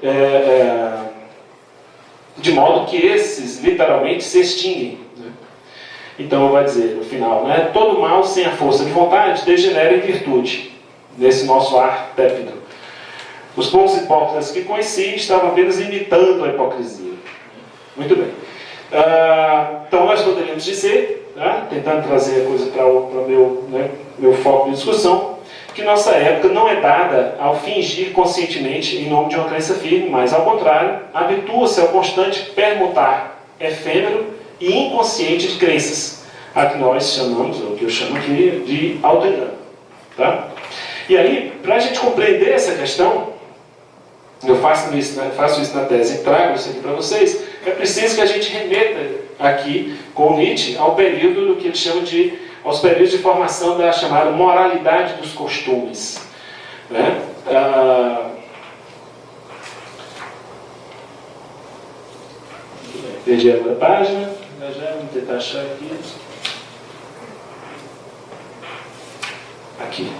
que esses literalmente se extinguem. Né? Então vai dizer no final, né, todo mal sem a força de vontade degenera em virtude, nesse nosso ar tépido. Os poucos hipócritas que conheci estavam apenas imitando a hipocrisia. Muito bem. Então nós poderíamos dizer, né, tentando trazer a coisa para o meu foco de discussão, que nossa época não é dada ao fingir conscientemente em nome de uma crença firme, mas ao contrário, habitua-se ao constante permutar efêmero e inconsciente de crenças, a que nós chamamos, ou que eu chamo aqui, de auto-engano. Tá? E aí, para a gente compreender essa questão, eu faço isso na tese e trago isso aqui para vocês, é preciso que a gente remeta aqui com Nietzsche ao período do que ele chama aos períodos de formação da chamada moralidade dos costumes. Né? Perdi agora a página, já vamos tentar achar aqui. Aqui.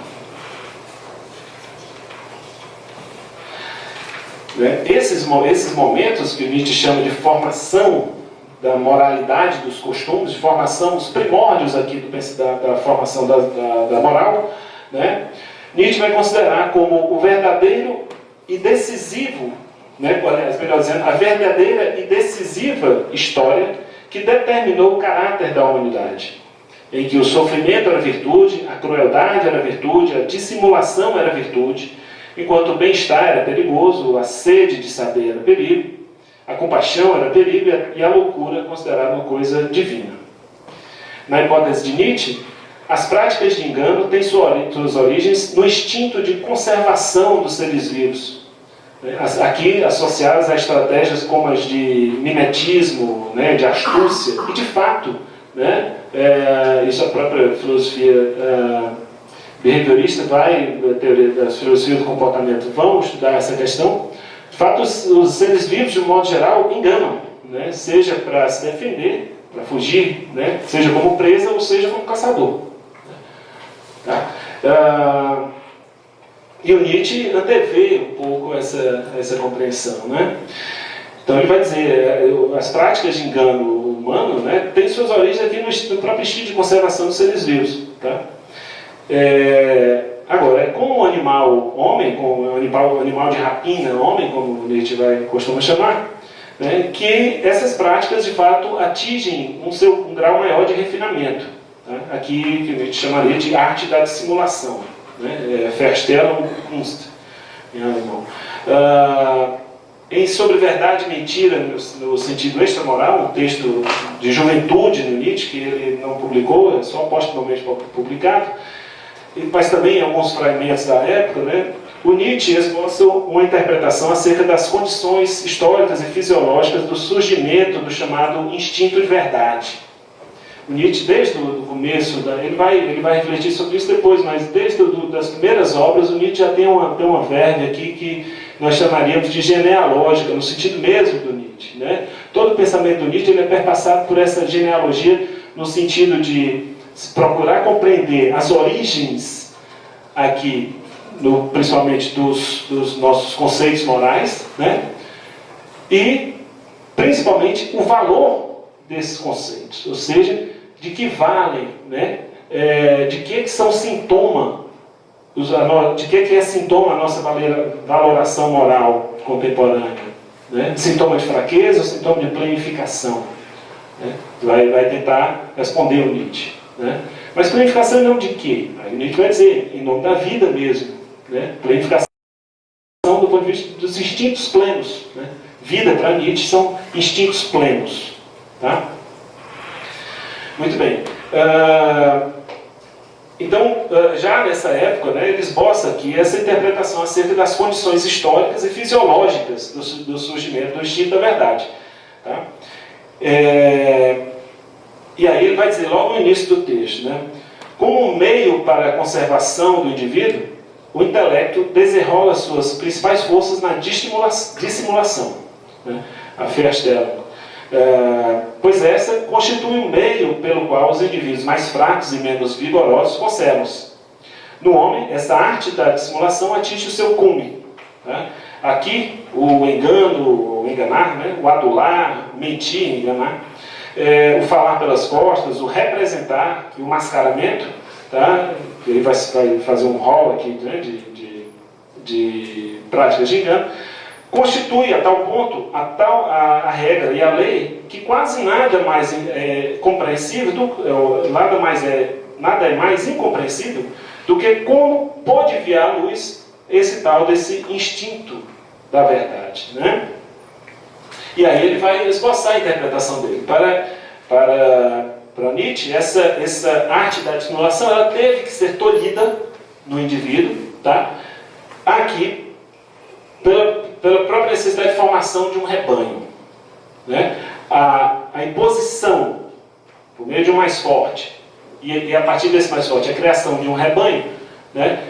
Né? Esses momentos que o Nietzsche chama de formação da moralidade dos costumes, de formação, os primórdios aqui da formação da moral, né? Nietzsche vai considerar como o verdadeiro e decisivo, né? Aliás, melhor dizendo, a verdadeira e decisiva história que determinou o caráter da humanidade, em que o sofrimento era virtude, a crueldade era virtude, a dissimulação era virtude, enquanto o bem-estar era perigoso, a sede de saber era perigo, a compaixão era perigo e a loucura considerada uma coisa divina. Na hipótese de Nietzsche, as práticas de engano têm suas origens no instinto de conservação dos seres vivos, aqui associadas a estratégias como as de mimetismo, né, de astúcia, e de fato, né, isso a própria filosofia behaviorista a teoria das filosofias do comportamento vão estudar essa questão. De fato, os seres vivos, de um modo geral, enganam, né, seja para se defender, para fugir, né, seja como presa ou seja como caçador. Tá? E o Nietzsche antevê um pouco essa compreensão, né? Então ele vai dizer, as práticas de engano humano, né, têm suas origens aqui no próprio instinto de conservação dos seres vivos. Tá? Agora, como o animal homem, como o animal de rapina homem, como Nietzsche costuma chamar, né, que essas práticas de fato atingem um grau maior de refinamento. Tá? Aqui que a gente chamaria de arte da dissimulação, né? Verstellungskunst em alemão. Em Sobre Verdade e Mentira, no sentido extramoral, um texto de juventude no Nietzsche, que ele não publicou, é só postumamente publicado, mas também em alguns fragmentos da época, né? O Nietzsche esboça uma interpretação acerca das condições históricas e fisiológicas do surgimento do chamado instinto de verdade. O Nietzsche, desde o começo, ele vai refletir sobre isso depois, mas desde as primeiras obras, o Nietzsche já tem uma verve aqui que nós chamaríamos de genealógica, no sentido mesmo do Nietzsche. Né? Todo o pensamento do Nietzsche ele é perpassado por essa genealogia, no sentido de procurar compreender as origens aqui, principalmente dos nossos conceitos morais, né? E principalmente o valor desses conceitos, ou seja, de que valem, né? De que são sintoma, de que é sintoma a nossa valoração moral contemporânea, né? Sintoma de fraqueza ou sintoma de planificação, né? Vai tentar responder o Nietzsche, né? Mas planificação em nome de quê? Aí o Nietzsche vai dizer, em nome da vida mesmo, né? Planificação do ponto de vista dos instintos plenos, né? Vida para Nietzsche são instintos plenos, tá? Muito bem. Então, já nessa época, né, ele esboça aqui essa interpretação acerca das condições históricas e fisiológicas do surgimento do instinto da verdade. Tá? E aí ele vai dizer logo no início do texto, né, como meio para a conservação do indivíduo, o intelecto desenrola suas principais forças na dissimulação, né, a Verstellung. Pois essa constitui um meio pelo qual os indivíduos mais fracos e menos vigorosos conservam-se. No homem, essa arte da dissimulação atinge o seu cume. Tá? Aqui, o engano, o enganar, né? O adular, mentir, enganar, o falar pelas costas, o representar e o mascaramento, tá? Ele vai fazer um rol aqui, né, de práticas de engano, constitui a tal ponto a regra e a lei que quase nada mais compreensível, nada é mais incompreensível do que como pode vir à luz desse instinto da verdade, né? E aí ele vai esboçar a interpretação dele. para Nietzsche, essa arte da dissimulação, ela teve que ser tolhida no indivíduo, tá? Aqui, pela própria necessidade de formação de um rebanho, né? A imposição, por meio de um mais forte, e a partir desse mais forte, a criação de um rebanho, né?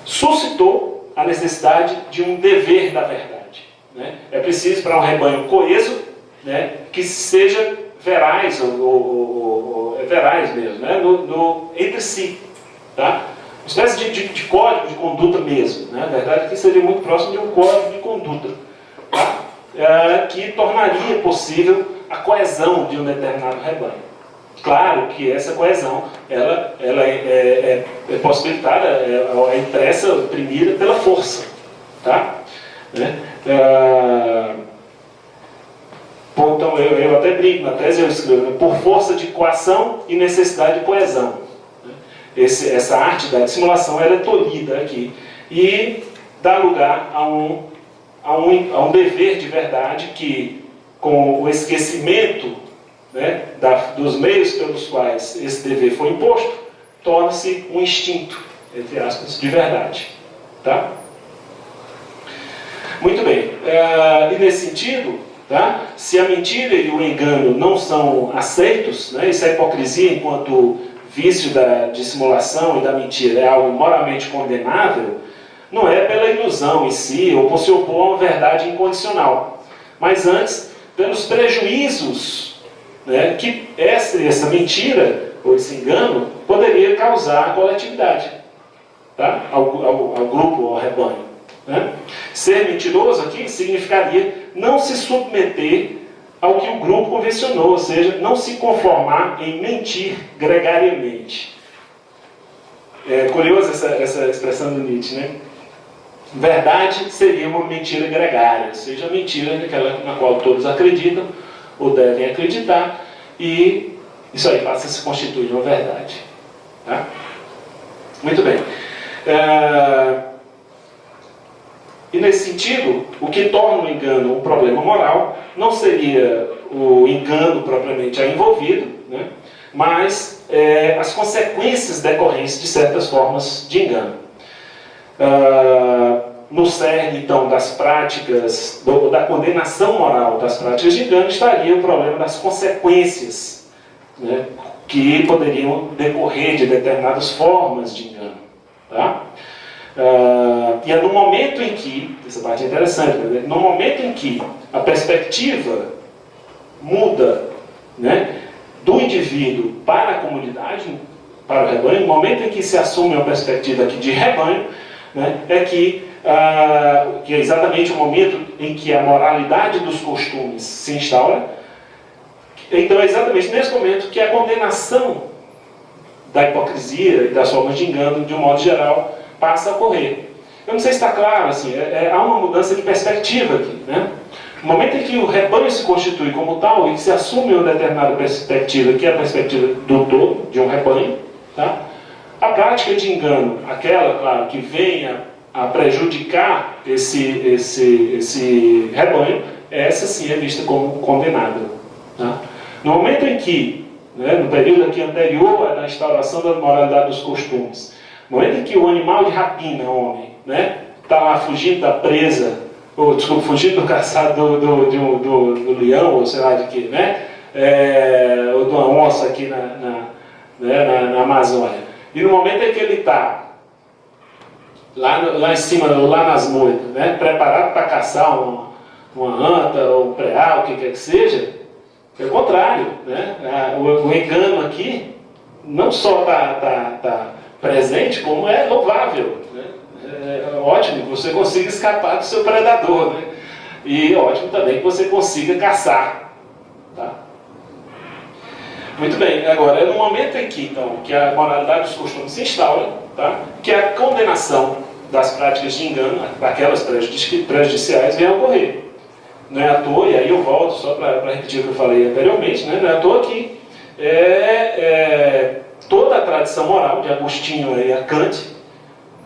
Suscitou a necessidade de um dever da verdade, né? É preciso, para um rebanho coeso, né, que seja veraz, ou veraz mesmo, né, entre si, tá? Uma espécie de código de conduta mesmo, né? Na verdade, que seria muito próximo de um código de conduta, tá? Que tornaria possível a coesão de um determinado rebanho. Claro que essa coesão ela é possibilitada, é impressa, imprimida pela força, tá? Né? Então, eu até brinco, na tese eu escrevo, né? Por força de coação e necessidade de coesão. Né? Essa arte da dissimulação ela é tolhida aqui e dá lugar a um dever de verdade que, com o esquecimento, né, dos meios pelos quais esse dever foi imposto, torna-se um instinto, entre aspas, de verdade. Tá? Muito bem. E nesse sentido, tá, se a mentira e o engano não são aceitos, né, e se a hipocrisia, enquanto vício da dissimulação e da mentira, é algo moralmente condenável, não é pela ilusão em si, ou por se opor a uma verdade incondicional, mas antes pelos prejuízos, né, que essa mentira, ou esse engano, poderia causar à coletividade, tá? ao grupo, ao rebanho. Né? Ser mentiroso aqui significaria não se submeter ao que o grupo convencionou, ou seja, não se conformar em mentir gregariamente. É curiosa essa expressão do Nietzsche, né? Verdade seria uma mentira gregária, ou seja, a mentira na qual todos acreditam ou devem acreditar, e isso aí passa a se constituir uma verdade. Tá? Muito bem. E nesse sentido, o que torna o engano um problema moral não seria o engano propriamente envolvido, né? Mas as consequências decorrentes de certas formas de engano. No cerne, então, das práticas, da condenação moral das práticas de engano, estaria o problema das consequências, né, que poderiam decorrer de determinadas formas de engano. Tá? E é no momento em que, essa parte é interessante, né, no momento em que a perspectiva muda, né, do indivíduo para a comunidade, para o rebanho, no momento em que se assume uma perspectiva aqui de rebanho, né, que é exatamente o momento em que a moralidade dos costumes se instaura. Então é exatamente nesse momento que a condenação da hipocrisia e das formas de engano, de um modo geral, passa a ocorrer. Eu não sei se está claro, assim, há uma mudança de perspectiva aqui, né? No momento em que o rebanho se constitui como tal e que se assume uma determinada perspectiva, que é a perspectiva do todo, de um rebanho, tá? A prática de engano, aquela, claro, que venha a prejudicar esse rebanho, essa sim é vista como condenável. Tá? No momento em que, né, no período aqui anterior à instauração da moralidade dos costumes, no momento em que o animal de rapina, homem, né, está lá fugindo da presa, ou desculpa, fugindo do caçado do leão, ou sei lá de que, né, ou de uma onça aqui na Amazônia, e no momento em que ele está lá em cima, lá nas moitas, né, preparado para caçar uma anta ou um preá, o que quer que seja, é o contrário, né? O engano aqui não só está presente, como é louvável, né? É ótimo que você consiga escapar do seu predador, né? E ótimo também que você consiga caçar, tá? Muito bem, agora é no momento em que, então, que a moralidade dos costumes se instaura, tá? Que a condenação das práticas de engano, daquelas prejudiciais, vem a ocorrer. Não é à toa, e aí eu volto só para repetir o que eu falei anteriormente, né? Não é à toa que toda a tradição moral, de Agostinho e a Kant,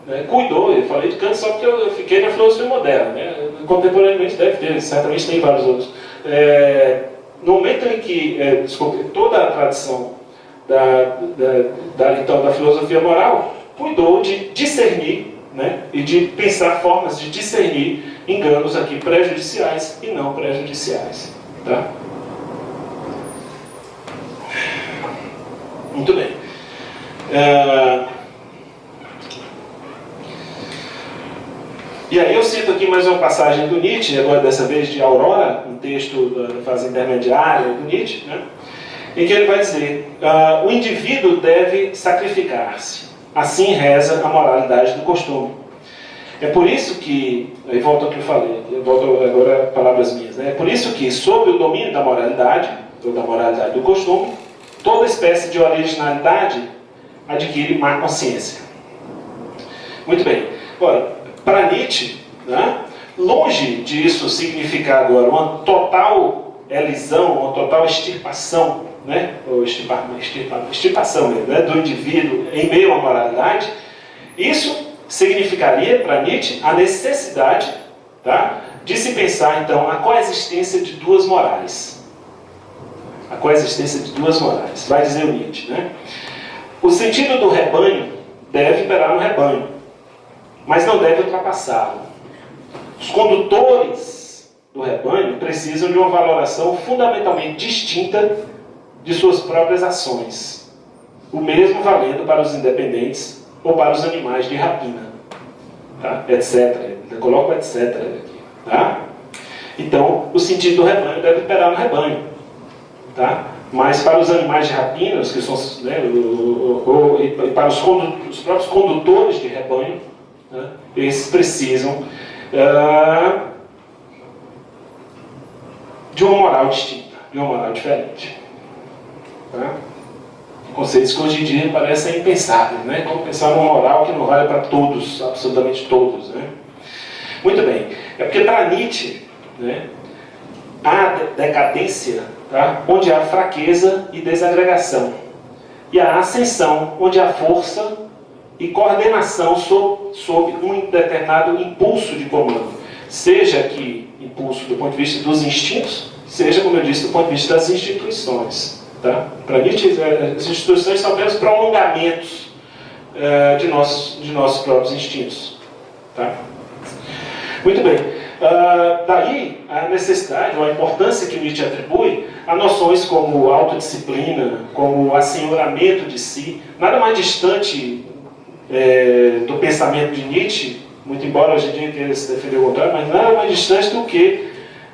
né, cuidou, eu falei de Kant só porque eu fiquei na filosofia moderna, né? Contemporaneamente deve ter, certamente tem vários outros. no momento em que, toda a tradição então, da filosofia moral cuidou de discernir, né, e de pensar formas de discernir enganos aqui prejudiciais e não prejudiciais. Tá? Muito bem. E aí eu cito aqui mais uma passagem do Nietzsche, agora dessa vez de Aurora, um texto da fase intermediária do Nietzsche, né, em que ele vai dizer: o indivíduo deve sacrificar-se, assim reza a moralidade do costume. É por isso que, aí volto ao que eu falei, volto agora a palavras minhas, né? É por isso que, sob o domínio da moralidade, ou da moralidade do costume, toda espécie de originalidade adquire má consciência. Muito bem. Agora, para Nietzsche, né, longe disso significar agora uma total elisão, uma total extirpação, né, ou extirpação mesmo, né, do indivíduo em meio à moralidade, isso significaria para Nietzsche a necessidade, tá, de se pensar então a coexistência de duas morais. A coexistência de duas morais. Vai dizer o Nietzsche, né? O sentido do rebanho deve imperar no rebanho, mas não deve ultrapassá-lo. Os condutores do rebanho precisam de uma valoração fundamentalmente distinta de suas próprias ações, o mesmo valendo para os independentes ou para os animais de rapina, tá? Etc. Eu coloco etc. aqui, tá? Então, o sentido do rebanho deve imperar no rebanho, tá? Mas para os animais de rapina, que são, né, e para os próprios condutores de rebanho, né, eles precisam de uma moral distinta, de uma moral diferente. Tá? Conceitos que hoje em dia parecem impensáveis, né? Como pensar numa moral que não vale para todos, absolutamente todos, né? Muito bem. É porque para Nietzsche, né, há decadência, tá, onde há fraqueza e desagregação, e há ascensão onde há força e coordenação sob um determinado impulso de comando, seja que impulso do ponto de vista dos instintos, seja, como eu disse, do ponto de vista das instituições. Tá? Para Nietzsche, as instituições são apenas prolongamentos de nossos próprios instintos. Tá? Muito bem. Daí a necessidade, ou a importância que Nietzsche atribui a noções como autodisciplina, como assenhoramento de si, nada mais distante do pensamento de Nietzsche, muito embora hoje em dia queira se defender o contrário, mas nada mais distante do que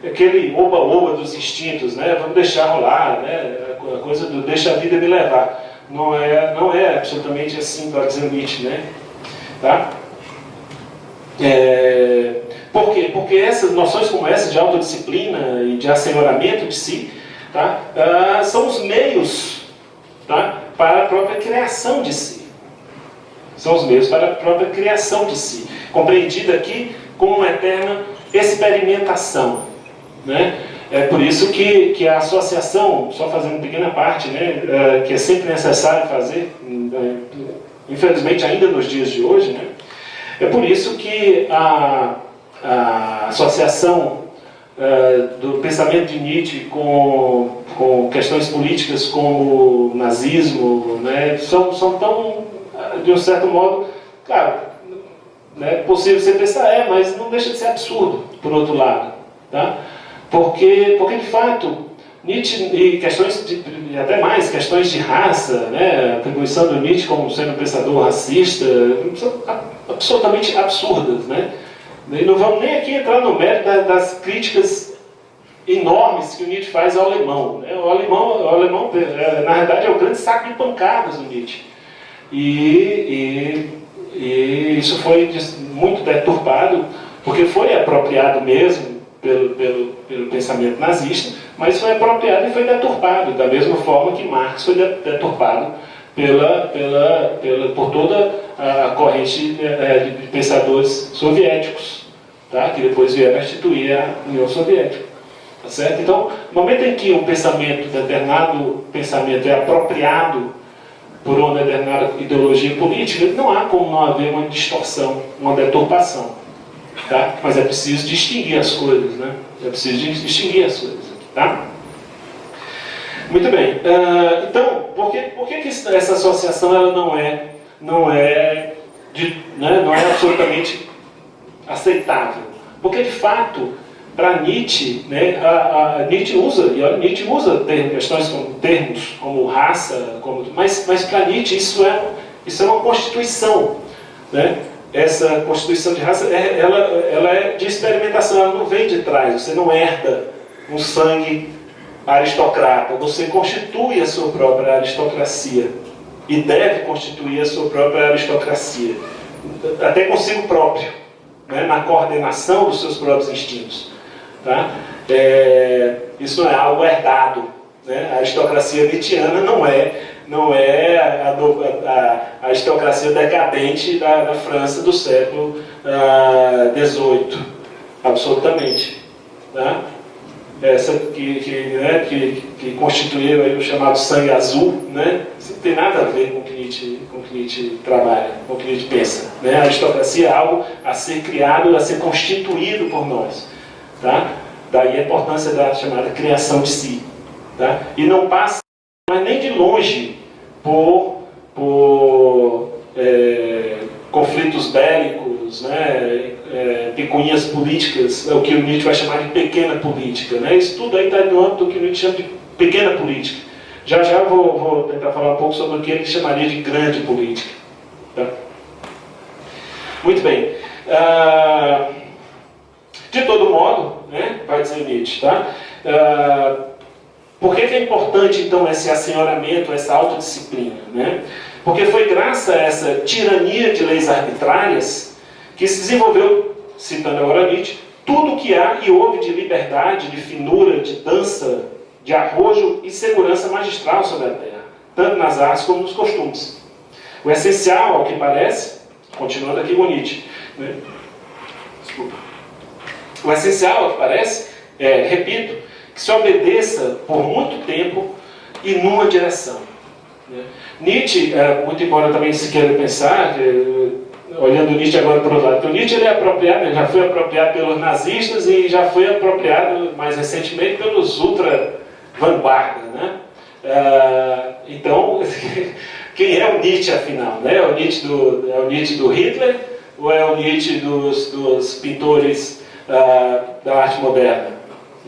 aquele oba-oba dos instintos, né? Vamos deixar rolar, né? A coisa do deixa a vida me levar. Não é absolutamente assim, para dizer Nietzsche, né? Tá? Por quê? Porque essas noções como essa de autodisciplina e de assenhoramento de si, tá? São os meios, tá, para a própria criação de si. São os meios para a própria criação de si. Compreendida aqui como uma eterna experimentação. Né? É por isso que a associação, só fazendo uma pequena parte, né, que é sempre necessário fazer, infelizmente ainda nos dias de hoje, né, é por isso que a associação do pensamento de Nietzsche com questões políticas como o nazismo, né, são tão, de um certo modo, claro, né, possível você pensar, mas não deixa de ser absurdo, por outro lado. Tá? Porque de fato, Nietzsche e questões, e até mais, questões de raça, né, a atribuição do Nietzsche como sendo um pensador racista, são absolutamente absurdas. Né? E não vamos nem aqui entrar no mérito das críticas enormes que o Nietzsche faz ao alemão. Né? O alemão, na verdade, é o grande saco de pancadas do Nietzsche. E isso foi muito deturpado, porque foi apropriado mesmo pelo pensamento nazista, mas foi apropriado e foi deturpado, da mesma forma que Marx foi deturpado por toda a corrente de pensadores soviéticos, tá? Que depois vieram a instituir a União Soviética. Tá certo? Então, no momento em que um determinado pensamento é apropriado por uma determinada ideologia política, não há como não haver uma distorção, uma deturpação. Tá? Mas é preciso distinguir as coisas, né? É preciso distinguir as coisas, tá? Muito bem. Então, por que essa associação ela não é absolutamente aceitável? Porque, de fato, para Nietzsche, né, Nietzsche usa questões como termos, como raça, mas para Nietzsche isso é uma constituição. Né? Essa constituição de raça, ela é de experimentação, ela não vem de trás, você não herda um sangue aristocrata, você constitui a sua própria aristocracia e deve constituir a sua própria aristocracia, até consigo próprio, né? Na coordenação dos seus próprios instintos. Tá? Isso não é algo herdado. Né? A aristocracia nietzschiana não é a aristocracia decadente da França do século XVIII, absolutamente. Tá? Essa que constituiu aí o chamado sangue azul, né? Isso não tem nada a ver com o que Nietzsche trabalha, com o que Nietzsche pensa. Né? A aristocracia é algo a ser criado, a ser constituído por nós. Tá? Daí a importância da chamada criação de si. Tá? E não passa, mas nem de longe, por conflitos bélicos, né? Picuinhas políticas, é o que o Nietzsche vai chamar de pequena política. Né? Isso tudo aí está no âmbito do que o Nietzsche chama de pequena política. Já vou tentar falar um pouco sobre o que ele chamaria de grande política. Tá? Muito bem. De todo modo, né, vai dizer Nietzsche, tá? Por que é importante, então, esse assenhoramento, essa autodisciplina? Né? Porque foi graças a essa tirania de leis arbitrárias que se desenvolveu, citando agora Nietzsche, tudo o que há e houve de liberdade, de finura, de dança, de arrojo e segurança magistral sobre a terra, tanto nas artes como nos costumes. O essencial, ao que parece, continuando aqui com Nietzsche, né? Desculpa. O essencial, ao que parece, repito, que se obedeça por muito tempo e numa direção. Né? Nietzsche, muito embora também se queira pensar, olhando Nietzsche agora para o lado, porque Nietzsche ele já foi apropriado pelos nazistas e já foi apropriado mais recentemente pelos ultra-vanguarda. Né? Então, quem é o Nietzsche afinal? Né? É o Nietzsche do Hitler ou é o Nietzsche dos pintores da arte moderna,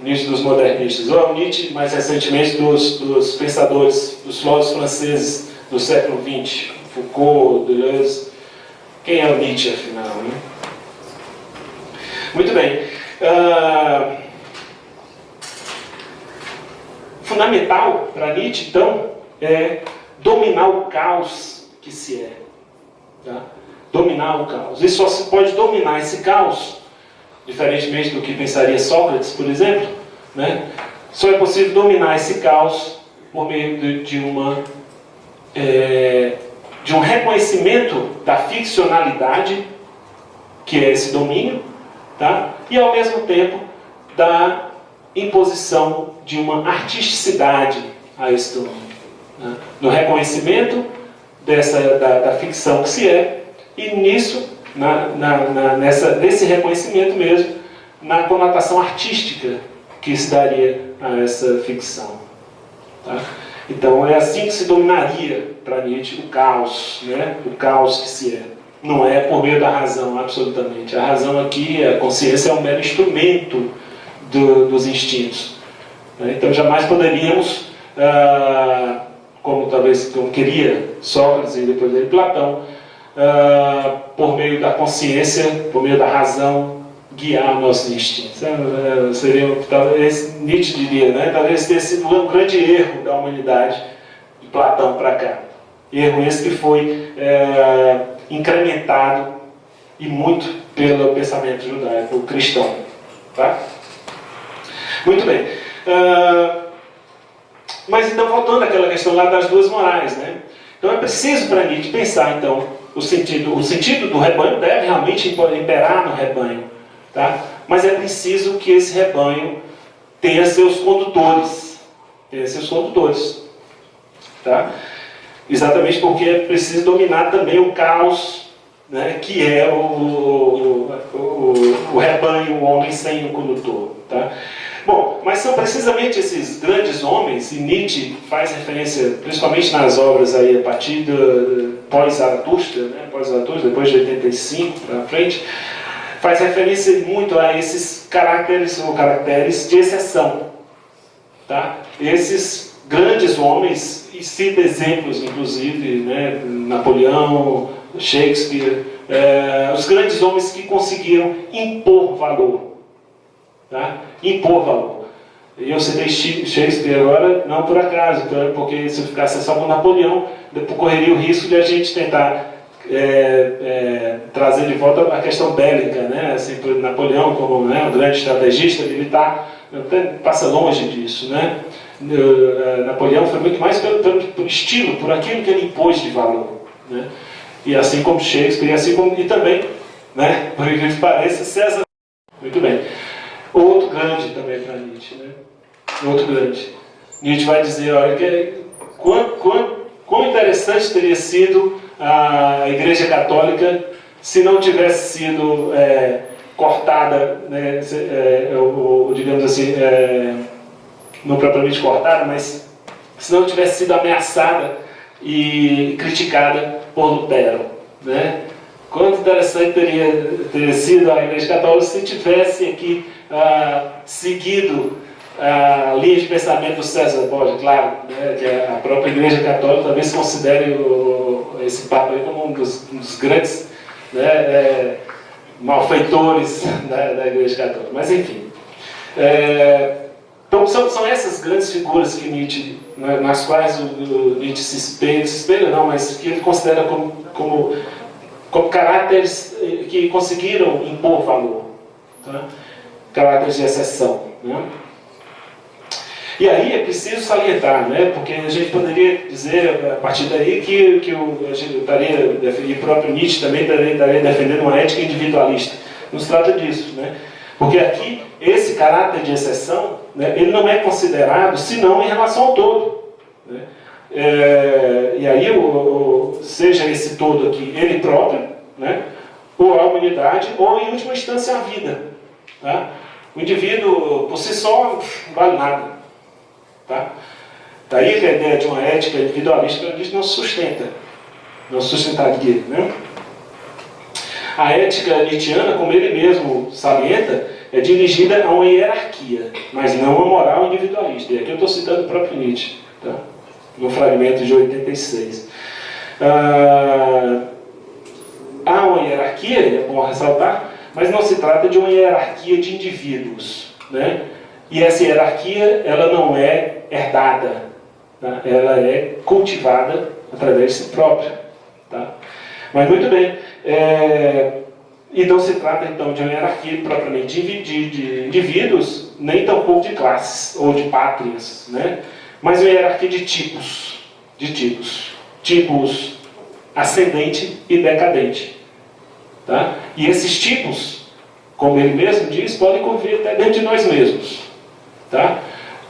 Nietzsche dos modernistas, ou é o Nietzsche, mais recentemente, dos pensadores, dos filósofos franceses do século XX, Foucault, Deleuze. Quem é o Nietzsche, afinal? Né? Muito bem. Fundamental para Nietzsche, então, é dominar o caos que se é. Tá? Dominar o caos. E só se pode dominar esse caos, diferentemente do que pensaria Sócrates, por exemplo, né? Só é possível dominar esse caos por meio de um reconhecimento da ficcionalidade, que é esse domínio, tá? E ao mesmo tempo da imposição de uma artisticidade a esse domínio. Né? No reconhecimento da ficção que se é, e nisso, nesse reconhecimento mesmo, na conotação artística que se daria a essa ficção. Tá? Então é assim que se dominaria para Nietzsche o caos, né? O caos que se é. Não é por meio da razão, absolutamente. A razão aqui, a consciência é um mero instrumento dos instintos. Né? Então jamais poderíamos, como queria Sócrates e depois dele Platão, por meio da consciência, por meio da razão, guiar nossos instintos. Talvez Nietzsche diria, né? Talvez tenha sido um grande erro da humanidade de Platão para cá. Erro esse que foi incrementado e muito pelo pensamento judaico cristão. Tá? Muito bem. Mas então, voltando àquela questão lá das duas morais, né? Então é preciso para Nietzsche pensar, então, o sentido do rebanho deve realmente imperar no rebanho, tá? Mas é preciso que esse rebanho tenha seus condutores, tá? Exatamente porque é preciso dominar também o caos, né, que é o rebanho, o homem sem o condutor, tá? Bom, mas são precisamente esses grandes homens, e Nietzsche faz referência, principalmente nas obras aí, a partir do pós-Zaratustra, né, pós-Zaratustra, depois de 85 para frente, faz referência muito a esses caracteres ou caracteres de exceção. Tá? Esses grandes homens, e cita exemplos, inclusive, né, Napoleão, Shakespeare, os grandes homens que conseguiram impor valor. Tá? Impor valor. E eu citei Shakespeare agora, não por acaso, porque se eu ficasse só com Napoleão, depois correria o risco de a gente tentar trazer de volta a questão bélica, né? Assim, por Napoleão como, né, um grande estrategista militar, até passa longe disso, né? Napoleão foi muito mais pelo estilo, por aquilo que ele impôs de valor, né? E assim como Shakespeare, e também, né, por incrível que pareça, César. Muito bem. Outro grande também para Nietzsche, né? Outro grande. Nietzsche vai dizer, olha, quão interessante teria sido a Igreja Católica se não tivesse sido cortada, né, ou digamos assim, não propriamente cortada, mas se não tivesse sido ameaçada e criticada por Lutero, né? Quanto interessante teria sido a Igreja Católica se tivesse aqui seguido a linha de pensamento do César Borgia, claro, né, que a própria Igreja Católica talvez considere esse Papa aí como um dos grandes, né, malfeitores da Igreja Católica. Mas enfim. Então são essas grandes figuras que Nietzsche, nas quais o Nietzsche se espelha não, mas que ele considera como caráteres que conseguiram impor valor, tá? Caráteres de exceção, né? E aí é preciso salientar, né? Porque a gente poderia dizer a partir daí que a gente estaria, e o próprio Nietzsche também estaria defendendo uma ética individualista. Não se trata disso, né? Porque aqui esse caráter de exceção, né, ele não é considerado senão em relação ao todo, né? E aí, seja esse todo aqui ele próprio, né, ou a humanidade, ou em última instância a vida. Tá? O indivíduo por si só não vale nada. Tá? Daí que a ideia de uma ética individualista não sustenta, não sustentaria. Né? A ética nietzschiana, como ele mesmo salienta, é dirigida a uma hierarquia, mas não a uma moral individualista. E aqui eu estou citando o próprio Nietzsche, tá? No fragmento de 86. Há uma hierarquia, é bom ressaltar, mas não se trata de uma hierarquia de indivíduos, né? E essa hierarquia, ela não é herdada, tá? Ela é cultivada através de si própria, tá? Mas muito bem, e não se trata então de uma hierarquia propriamente de indivíduos, nem tampouco de classes ou de pátrias, né? Mas uma hierarquia de tipos, tipos ascendente e decadente, tá? E esses tipos, como ele mesmo diz, podem conviver até dentro de nós mesmos, tá?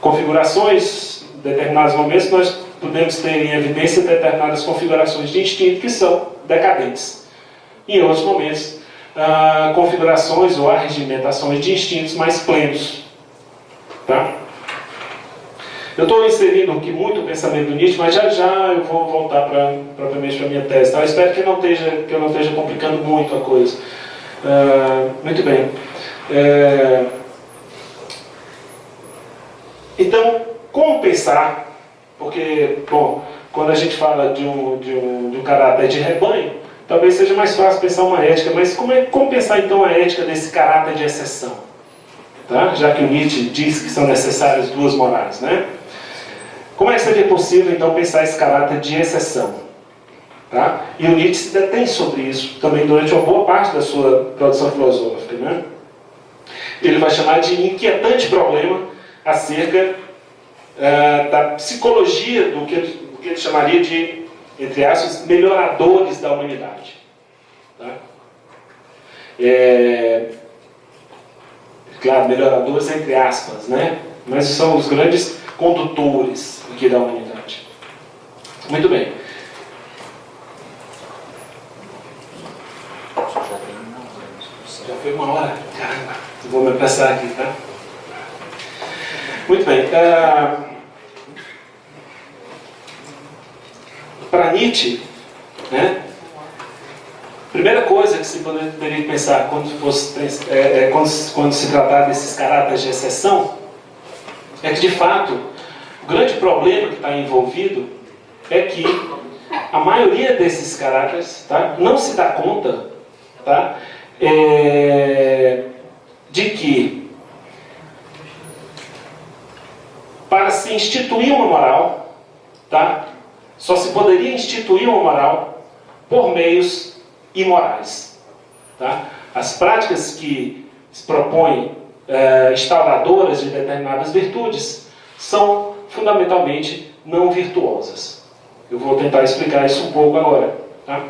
Configurações, em determinados momentos nós podemos ter em evidência determinadas configurações de instinto que são decadentes. Em outros momentos, configurações ou arregimentações de instintos mais plenos, tá? Eu estou inserindo aqui muito o pensamento do Nietzsche, mas já eu vou voltar propriamente para a minha tese. Tá? Eu espero que eu não esteja complicando muito a coisa. Muito bem. Então, como pensar? Porque, bom, quando a gente fala de um caráter de rebanho, talvez seja mais fácil pensar uma ética, mas como pensar então a ética desse caráter de exceção? Tá? Já que o Nietzsche diz que são necessárias duas morais, né? Como é que seria possível, então, pensar esse caráter de exceção? Tá? E o Nietzsche se detém sobre isso também durante uma boa parte da sua produção filosófica, né? Ele vai chamar de inquietante problema acerca da psicologia do que ele chamaria de, entre aspas, melhoradores da humanidade. Tá? Claro, melhoradores entre aspas, né? Mas são os grandes condutores aqui da humanidade. Muito bem. Já foi uma hora? Caramba, vou me apressar aqui, tá? Muito bem. Para Nietzsche, né, primeira coisa que se poderia pensar quando se tratar desses caráteres de exceção é que, de fato, o grande problema que está envolvido é que a maioria desses caráteres, tá, não se dá conta, tá, de que para se instituir uma moral, tá, só se poderia instituir uma moral por meios imorais. Tá? As práticas que se propõem instauradoras de determinadas virtudes são fundamentalmente não virtuosas. Eu vou tentar explicar isso um pouco agora. Tá?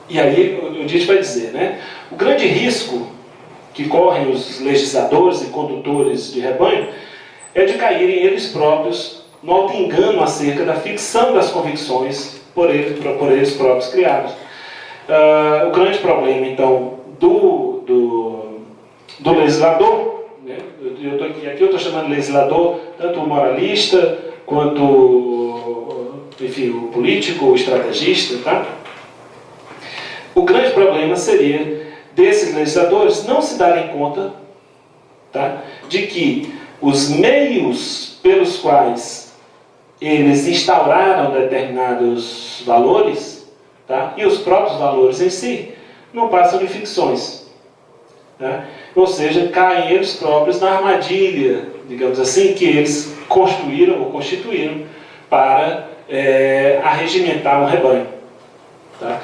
E aí o Nietzsche vai dizer, né, o grande risco que correm os legisladores e condutores de rebanho é de caírem eles próprios no auto-engano acerca da ficção das convicções por eles próprios criados. O grande problema, então, do legislador, né, aqui eu estou chamando de legislador tanto o moralista quanto, enfim, o político, o estrategista, tá? O grande problema seria desses legisladores não se darem conta, tá, de que os meios pelos quais eles instauraram determinados valores, tá, e os próprios valores em si, não passam de ficções. Tá? Ou seja, caem eles próprios na armadilha, digamos assim, que eles construíram ou constituíram para arregimentar um rebanho. Tá?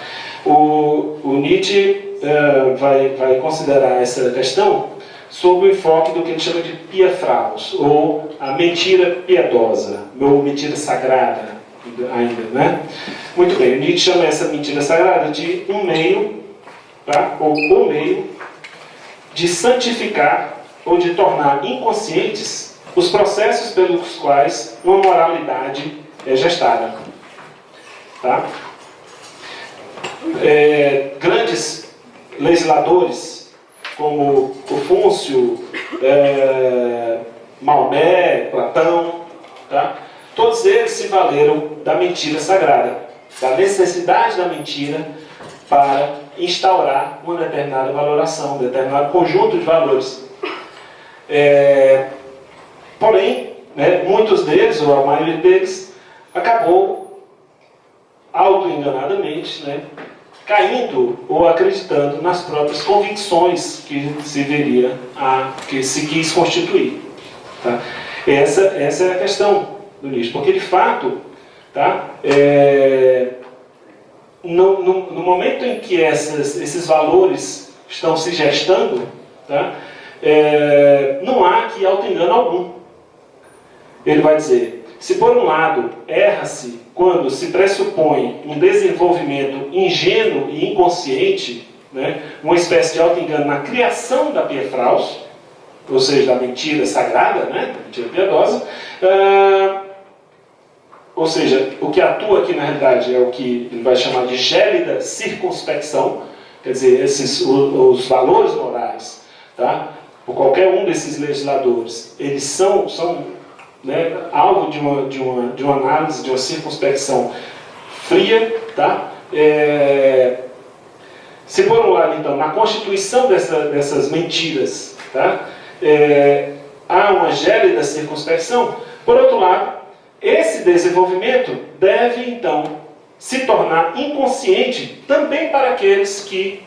O Nietzsche vai considerar essa questão sob o enfoque do que ele chama de piefraus, ou a mentira piedosa, ou mentira sagrada, ainda, né? Muito bem, o Nietzsche chama essa mentira sagrada de um meio, tá? Ou o meio de santificar ou de tornar inconscientes os processos pelos quais uma moralidade é gestada. Tá? Grandes legisladores como Confúcio, Maomé, Platão, tá? Todos eles se valeram da mentira sagrada, da necessidade da mentira para instaurar uma determinada valoração, um determinado conjunto de valores. Porém, né, muitos deles, ou a maioria deles, acabou auto-enganadamente, né, caindo ou acreditando nas próprias convicções que que se quis constituir. Tá? Essa é a questão do Nietzsche, porque de fato, tá, no momento em que esses valores estão se gestando, tá, não há aqui auto-engano algum. Ele vai dizer, se por um lado erra-se quando se pressupõe um desenvolvimento ingênuo e inconsciente, né, uma espécie de auto-engano na criação da piefraus, ou seja, da mentira sagrada, né, da mentira piedosa, ou seja, o que atua aqui na realidade é o que ele vai chamar de gélida circunspecção, quer dizer, os valores morais, tá, por qualquer um desses legisladores, eles são né, alvo de uma análise, de uma circunspecção fria, tá? Se por um lado, então, na constituição dessas mentiras, tá, há uma gélida circunspecção, por outro lado, esse desenvolvimento deve, então, se tornar inconsciente também para aqueles que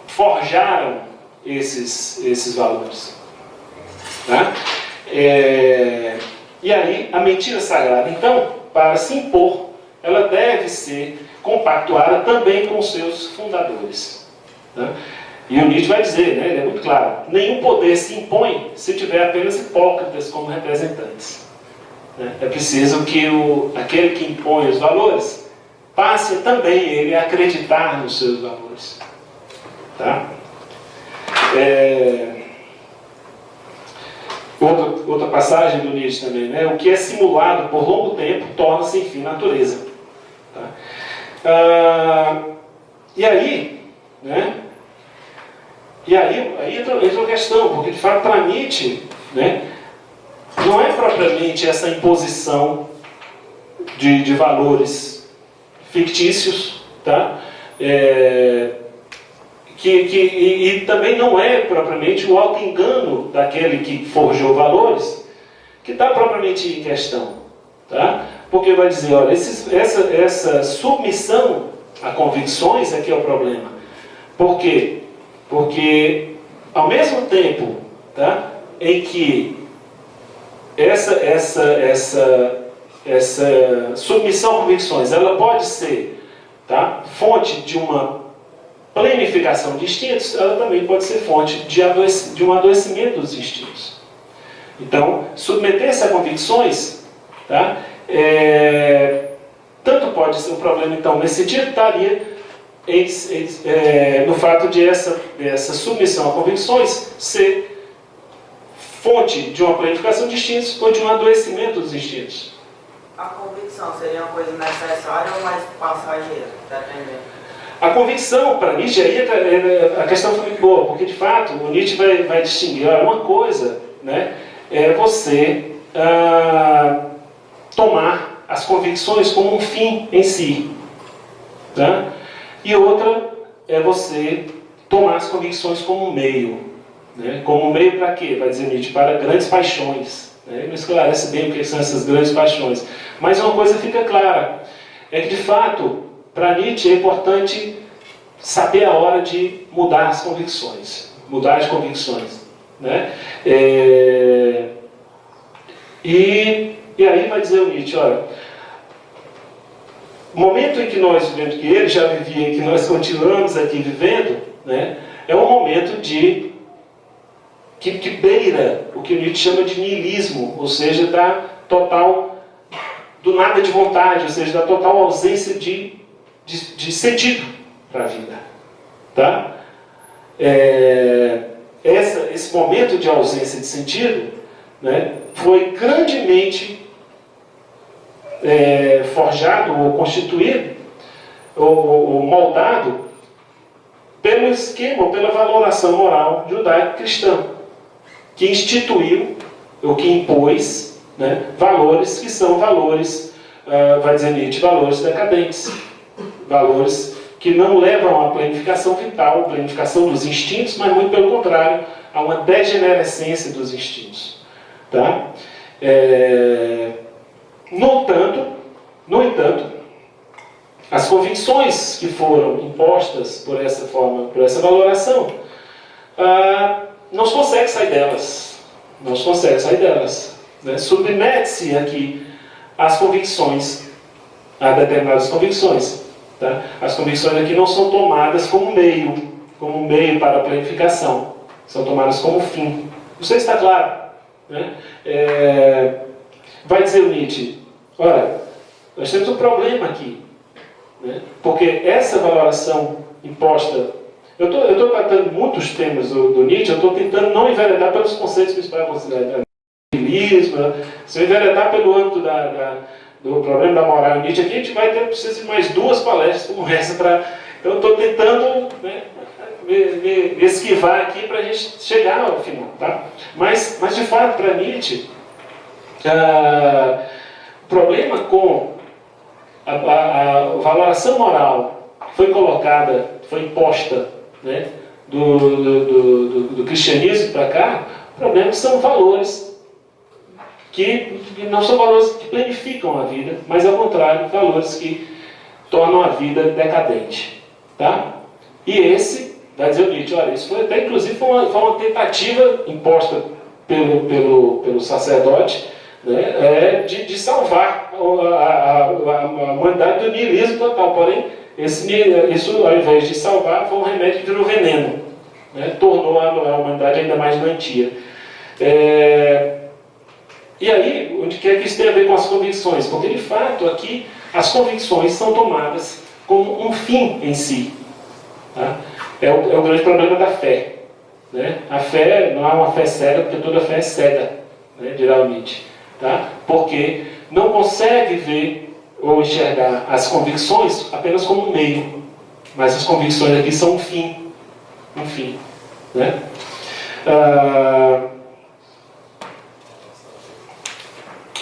forjaram esses valores. Tá? E aí, a mentira sagrada, então, para se impor, ela deve ser compactuada também com os seus fundadores. Tá? E o Nietzsche vai dizer, né, ele é muito claro, nenhum poder se impõe se tiver apenas hipócritas como representantes. É preciso que aquele que impõe os valores passe também ele a acreditar nos seus valores. Tá? Outra passagem do Nietzsche também, né? O que é simulado por longo tempo torna-se, enfim, natureza. Tá? E aí, E aí entra a questão, porque de fato para Nietzsche, né, não é propriamente essa imposição de valores fictícios, tá? E também não é propriamente o auto-engano daquele que forjou valores que está propriamente em questão, tá? Porque vai dizer, olha, essa submissão a convicções é que é o problema. Por quê? Porque ao mesmo tempo, tá, em que essa submissão a convicções, ela pode ser, tá, fonte de uma planificação de instintos, ela também pode ser fonte de um adoecimento dos instintos. Então, submeter-se a convicções, tá, tanto pode ser um problema, então, nesse sentido, estaria no fato de essa submissão a convicções ser fonte de uma planificação de instintos ou de um adoecimento dos instintos. A convicção seria uma coisa necessária ou mais passageira? Dependendo. A convicção, para Nietzsche, aí a questão foi muito boa, porque de fato o Nietzsche vai distinguir, olha, uma coisa, né, é você tomar as convicções como um fim em si, tá? E outra é você tomar as convicções como um meio, né? Como um meio para quê? Vai dizer Nietzsche, para grandes paixões, né? Ele não esclarece bem o que são essas grandes paixões, mas uma coisa fica clara, é que de fato para Nietzsche é importante saber a hora de mudar as convicções, mudar as convicções, né? E aí vai dizer o Nietzsche, olha, o momento em que nós vivemos, que ele já vivia e que nós continuamos aqui vivendo, né, é um momento que beira o que o Nietzsche chama de niilismo, ou seja, do nada de vontade, ou seja, da total ausência de sentido para a vida, tá? Esse momento de ausência de sentido, né, foi grandemente forjado ou constituído ou moldado pelo esquema, pela valoração moral judaico-cristã, que instituiu ou que impôs, né, valores que são valores, vai dizer Nietzsche, valores decadentes. Valores que não levam à planificação vital, planificação dos instintos, mas muito pelo contrário, a uma degenerescência dos instintos. Tá? No entanto, as convicções que foram impostas por essa forma, por essa valoração, não se consegue sair delas. Não se consegue sair delas. Né? Submete-se aqui às convicções, a determinadas convicções. Tá? As convicções aqui não são tomadas como meio para a planificação. São tomadas como fim. Não sei se está claro. Né? Vai dizer o Nietzsche, olha, nós temos um problema aqui. Né? Porque essa valoração imposta... Eu estou tratando muitos temas do Nietzsche, eu estou tentando não enveredar pelos conceitos principais considerados. Se eu enveredar pelo âmbito do problema da moral em Nietzsche aqui, a gente vai precisa de mais 2 palestras como essa para... Então eu estou tentando, né, me esquivar aqui para a gente chegar ao final, tá? Mas de fato, para Nietzsche, o problema com a valoração moral que foi colocada, foi imposta, né, do cristianismo para cá, o problema são valores que não são valores que planificam a vida, mas ao contrário, valores que tornam a vida decadente. Tá? E esse, vai dizer o Nietzsche, olha, isso foi até inclusive foi uma tentativa imposta pelo sacerdote, né, de salvar a humanidade do niilismo total. Porém, isso ao invés de salvar, foi um remédio que virou veneno, né, tornou a humanidade ainda mais doentia. E aí, o que é que isso tem a ver com as convicções? Porque, de fato, aqui, as convicções são tomadas como um fim em si. Tá? É o grande problema da fé. Né? A fé não é uma fé cega, porque toda fé é cega, né, dirá o Nietzsche. Tá? Porque não consegue ver ou enxergar as convicções apenas como um meio. Mas as convicções aqui são um fim. Um fim. Né?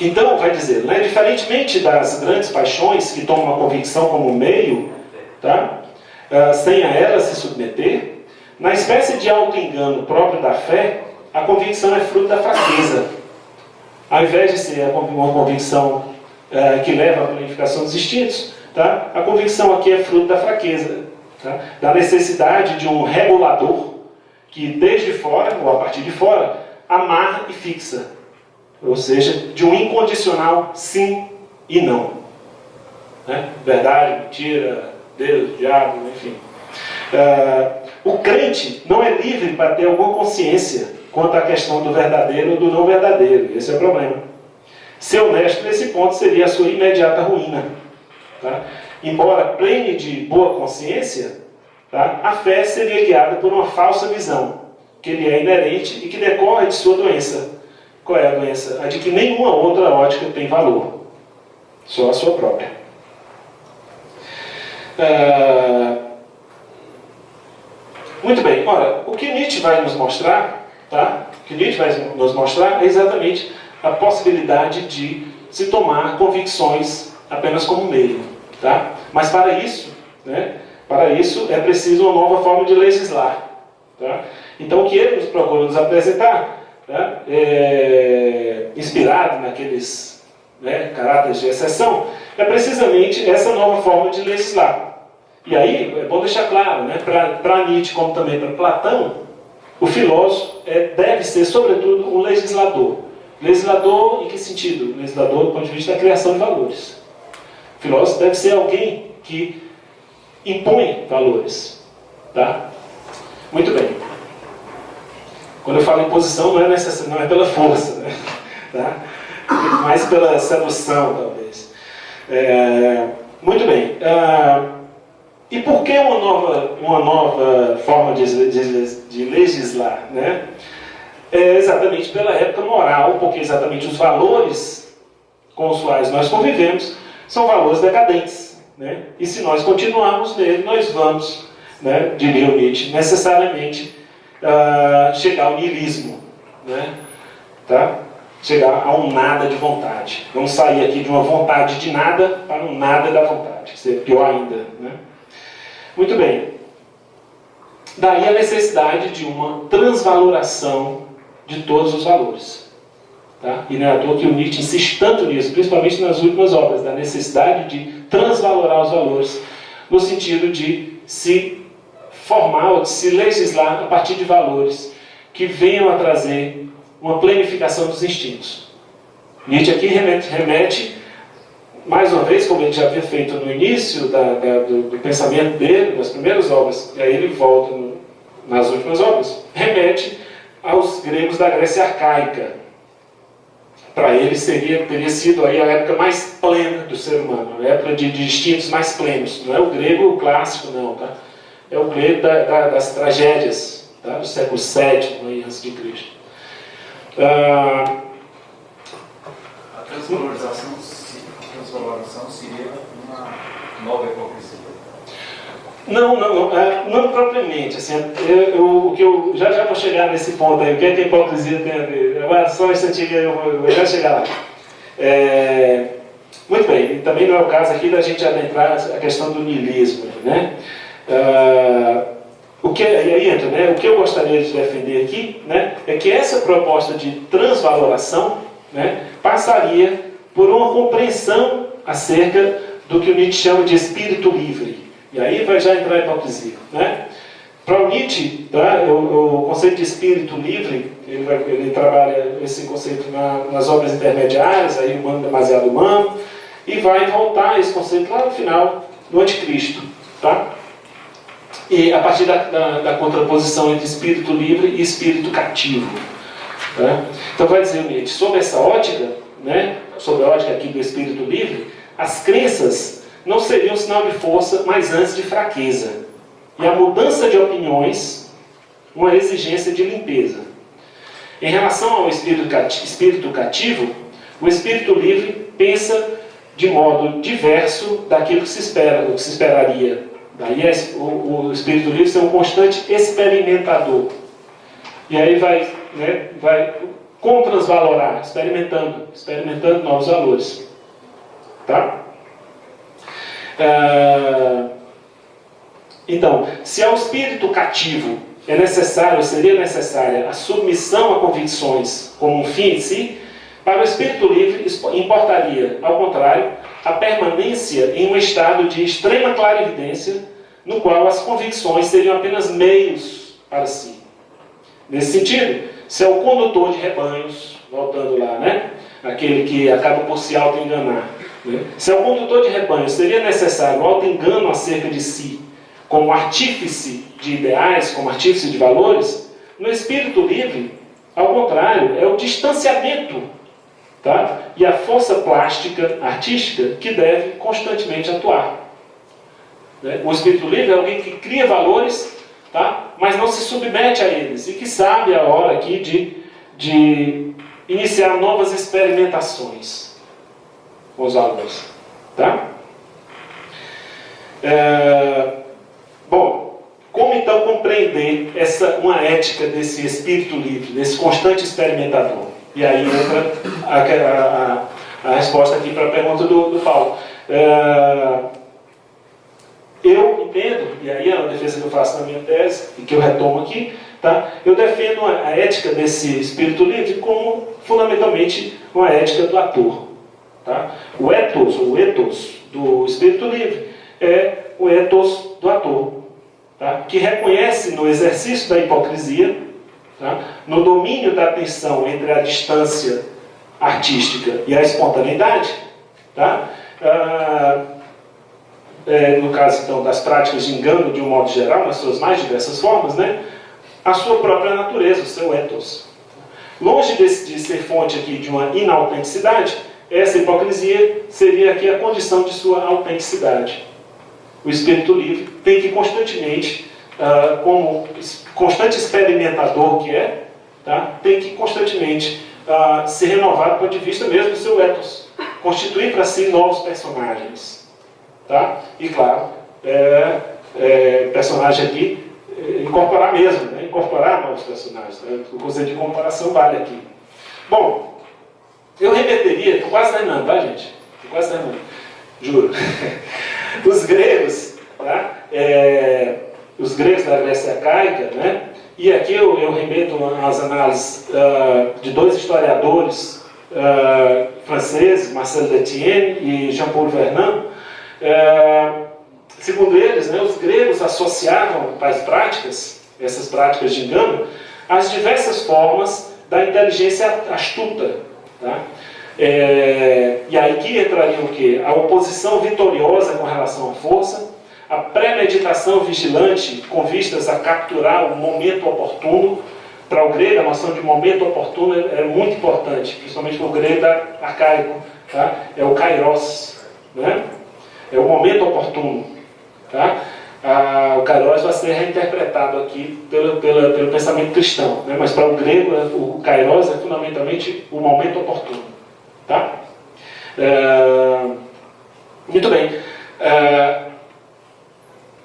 Então, vai dizer, né, diferentemente das grandes paixões que tomam a convicção como meio, tá? Sem a ela se submeter, na espécie de auto-engano próprio da fé, a convicção é fruto da fraqueza. Ao invés de ser uma convicção que leva à planificação dos instintos, tá? A convicção aqui é fruto da fraqueza, tá? Da necessidade de um regulador que desde fora, ou a partir de fora, amarra e fixa. Ou seja, de um incondicional sim e não. Né? Verdade, mentira, Deus, diabo, enfim. O crente não é livre para ter alguma consciência quanto à questão do verdadeiro ou do não verdadeiro. Esse é o problema. Ser honesto nesse ponto seria a sua imediata ruína. Tá? Embora plene de boa consciência, tá? A fé seria guiada por uma falsa visão, que lhe é inerente e que decorre de sua doença. Qual é a doença? A de que nenhuma outra ótica tem valor. Só a sua própria. Muito bem. Ora, o que Nietzsche vai nos mostrar, tá? O que Nietzsche vai nos mostrar é exatamente a possibilidade de se tomar convicções apenas como meio. Tá? Mas para isso, né, é preciso uma nova forma de legislar. Tá? Então o que ele nos procura nos apresentar, tá, inspirado naqueles, né, caráteres de exceção, é precisamente essa nova forma de legislar. E aí é bom deixar claro, né, para Nietzsche como também para Platão, o filósofo deve ser sobretudo um legislador. Legislador em que sentido? Legislador do ponto de vista da criação de valores. O filósofo deve ser alguém que impõe valores. Tá? Muito bem. Quando eu falo imposição, não é pela força, né? Tá? Mais pela sedução, talvez. Muito bem. E por que uma nova forma de legislar? Né? Exatamente pela época moral, porque exatamente os valores com os quais nós convivemos são valores decadentes. Né? E se nós continuarmos nele, nós vamos, né, diria o Nietzsche, necessariamente chegar ao niilismo. Né? Tá? Chegar a um nada de vontade. Vamos sair aqui de uma vontade de nada para um nada da vontade. Isso é pior ainda. Né? Muito bem. Daí a necessidade de uma transvaloração de todos os valores. Tá? E não é à toa que o Nietzsche insiste tanto nisso, principalmente nas últimas obras, da necessidade de transvalorar os valores, no sentido de se formar ou de se legislar a partir de valores que venham a trazer uma planificação dos instintos. Nietzsche aqui remete mais uma vez, como ele já havia feito no início do pensamento dele, das primeiras obras, e aí ele volta nas últimas obras, remete aos gregos da Grécia arcaica. Para ele teria sido aí a época mais plena do ser humano, a época de instintos mais plenos. Não é o grego clássico, não, tá? É o grego das tragédias, tá? Do século VII antes de Cristo. A transvalorização seria uma nova hipocrisia. Não propriamente. Assim, o que eu já vou chegar nesse ponto aí. O que é que a hipocrisia tem a ver? Agora, só um instantinho, eu vou já chegar lá. Muito bem, também não é o caso aqui da gente adentrar a questão do niilismo. Né? E aí entra, né? O que eu gostaria de defender aqui, né, é que essa proposta de transvaloração, né, passaria por uma compreensão acerca do que o Nietzsche chama de espírito livre. E aí vai já entrar a hipocrisia. Né? Para o Nietzsche, tá, o conceito de espírito livre, ele trabalha esse conceito nas obras intermediárias, aí humano demasiado humano, e vai voltar esse conceito lá no final, no Anticristo. Tá? E a partir da contraposição entre espírito livre e espírito cativo. Tá? Então vai dizer o Nietzsche, sob essa ótica, né, sob a ótica aqui do espírito livre, as crenças não seriam sinal de força, mas antes de fraqueza. E a mudança de opiniões, uma exigência de limpeza. Em relação ao espírito cativo, o espírito livre pensa de modo diverso daquilo que se espera, do que se esperaria. Daí o espírito livre ser um constante experimentador. E aí vai como transvalorar? Experimentando novos valores. Tá? Então, se ao espírito cativo seria necessária a submissão a convicções como um fim em si, para o espírito livre importaria, ao contrário, a permanência em um estado de extrema clarividência, no qual as convicções seriam apenas meios para si. Nesse sentido, se é o condutor de rebanhos, voltando lá, né? Aquele que acaba por se auto-enganar, né? Se é o condutor de rebanhos, seria necessário o auto-engano acerca de si, como artífice de ideais, como artífice de valores. No espírito livre, ao contrário, é o distanciamento, tá? E a força plástica, artística, que deve constantemente atuar. Né? O espírito livre é alguém que cria valores, tá? Mas não se submete a eles, e que sabe a hora aqui de iniciar novas experimentações com os valores. Tá? Bom, como então compreender uma ética desse espírito livre, desse constante experimentador? E aí entra a resposta aqui para a pergunta do Paulo. Eu entendo, e aí é a defesa que eu faço na minha tese, e que eu retomo aqui, tá? Eu defendo a ética desse espírito livre como, fundamentalmente, uma ética do ator. Tá? O ethos do espírito livre é o ethos do ator, tá? Que reconhece no exercício da hipocrisia, tá? No domínio da tensão entre a distância artística e a espontaneidade, tá? No caso, então, das práticas de engano, de um modo geral, nas suas mais diversas formas, né? A sua própria natureza, o seu ethos. Longe de ser fonte aqui de uma inautenticidade, essa hipocrisia seria aqui a condição de sua autenticidade. O espírito livre tem que constantemente, como constante experimentador que é, tá? Tem que constantemente se renovar do ponto de vista mesmo do seu ethos, constituir para si novos personagens. Tá? E claro, personagem aqui, incorporar mesmo, né? Incorporar novos personagens. Né? O conceito de comparação vale aqui. Bom, eu remeteria, estou quase terminando, tá, gente? Estou quase terminando, juro. Os gregos, tá? Os gregos da Grécia Arcaica, né? E aqui eu remeto às análises de dois historiadores franceses, Marcel Detienne e Jean-Paul Vernant. Segundo eles, né, os gregos associavam tais práticas, essas práticas de engano, às diversas formas da inteligência astuta. Tá? E aí que entraria o quê? A oposição vitoriosa com relação à força, a premeditação vigilante com vistas a capturar o momento oportuno. Para o grego, a noção de momento oportuno é muito importante, principalmente para o grego arcaico. Tá? É o kairos, né? É o momento oportuno. Tá? O kairos vai ser reinterpretado aqui pelo pensamento cristão, né? Mas para o grego, o kairos é fundamentalmente o momento oportuno. Tá? Muito bem.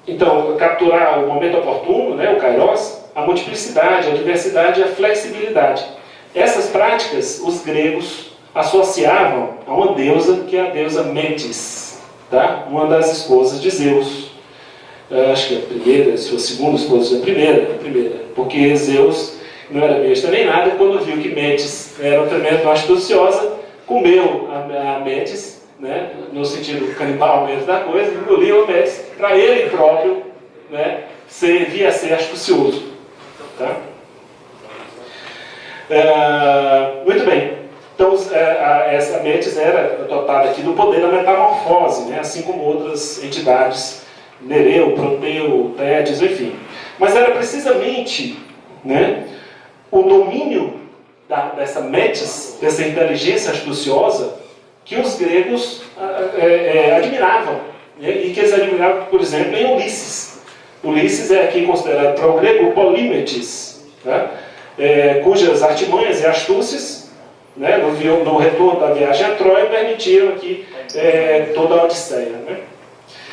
Então, capturar o momento oportuno, né? O kairos, a multiplicidade, a diversidade e a flexibilidade. Essas práticas, os gregos associavam a uma deusa, que é a deusa Metis. Tá? Uma das esposas de Zeus. Acho que a primeira, sua segunda esposa, a primeira, porque Zeus não era besta nem nada, quando viu que Metis era uma tremenda astuciosa, comeu a Metis, né, no sentido canibal mesmo da coisa, engoliu a Metis para ele próprio, né, via ser astucioso. Tá? Muito bem. Então, essa Metis era dotada aqui do poder da metamorfose, né? Assim como outras entidades, Nereu, Proteu, Tétis, enfim. Mas era precisamente, né, o domínio dessa Metis, dessa inteligência astuciosa, que os gregos admiravam. Né? E que eles admiravam, por exemplo, em Ulisses. Ulisses é aqui considerado para o grego Polímetes, tá? Cujas artimanhas e astúcias, né, no retorno da viagem a Troia, permitiram aqui toda a Odisseia. Né?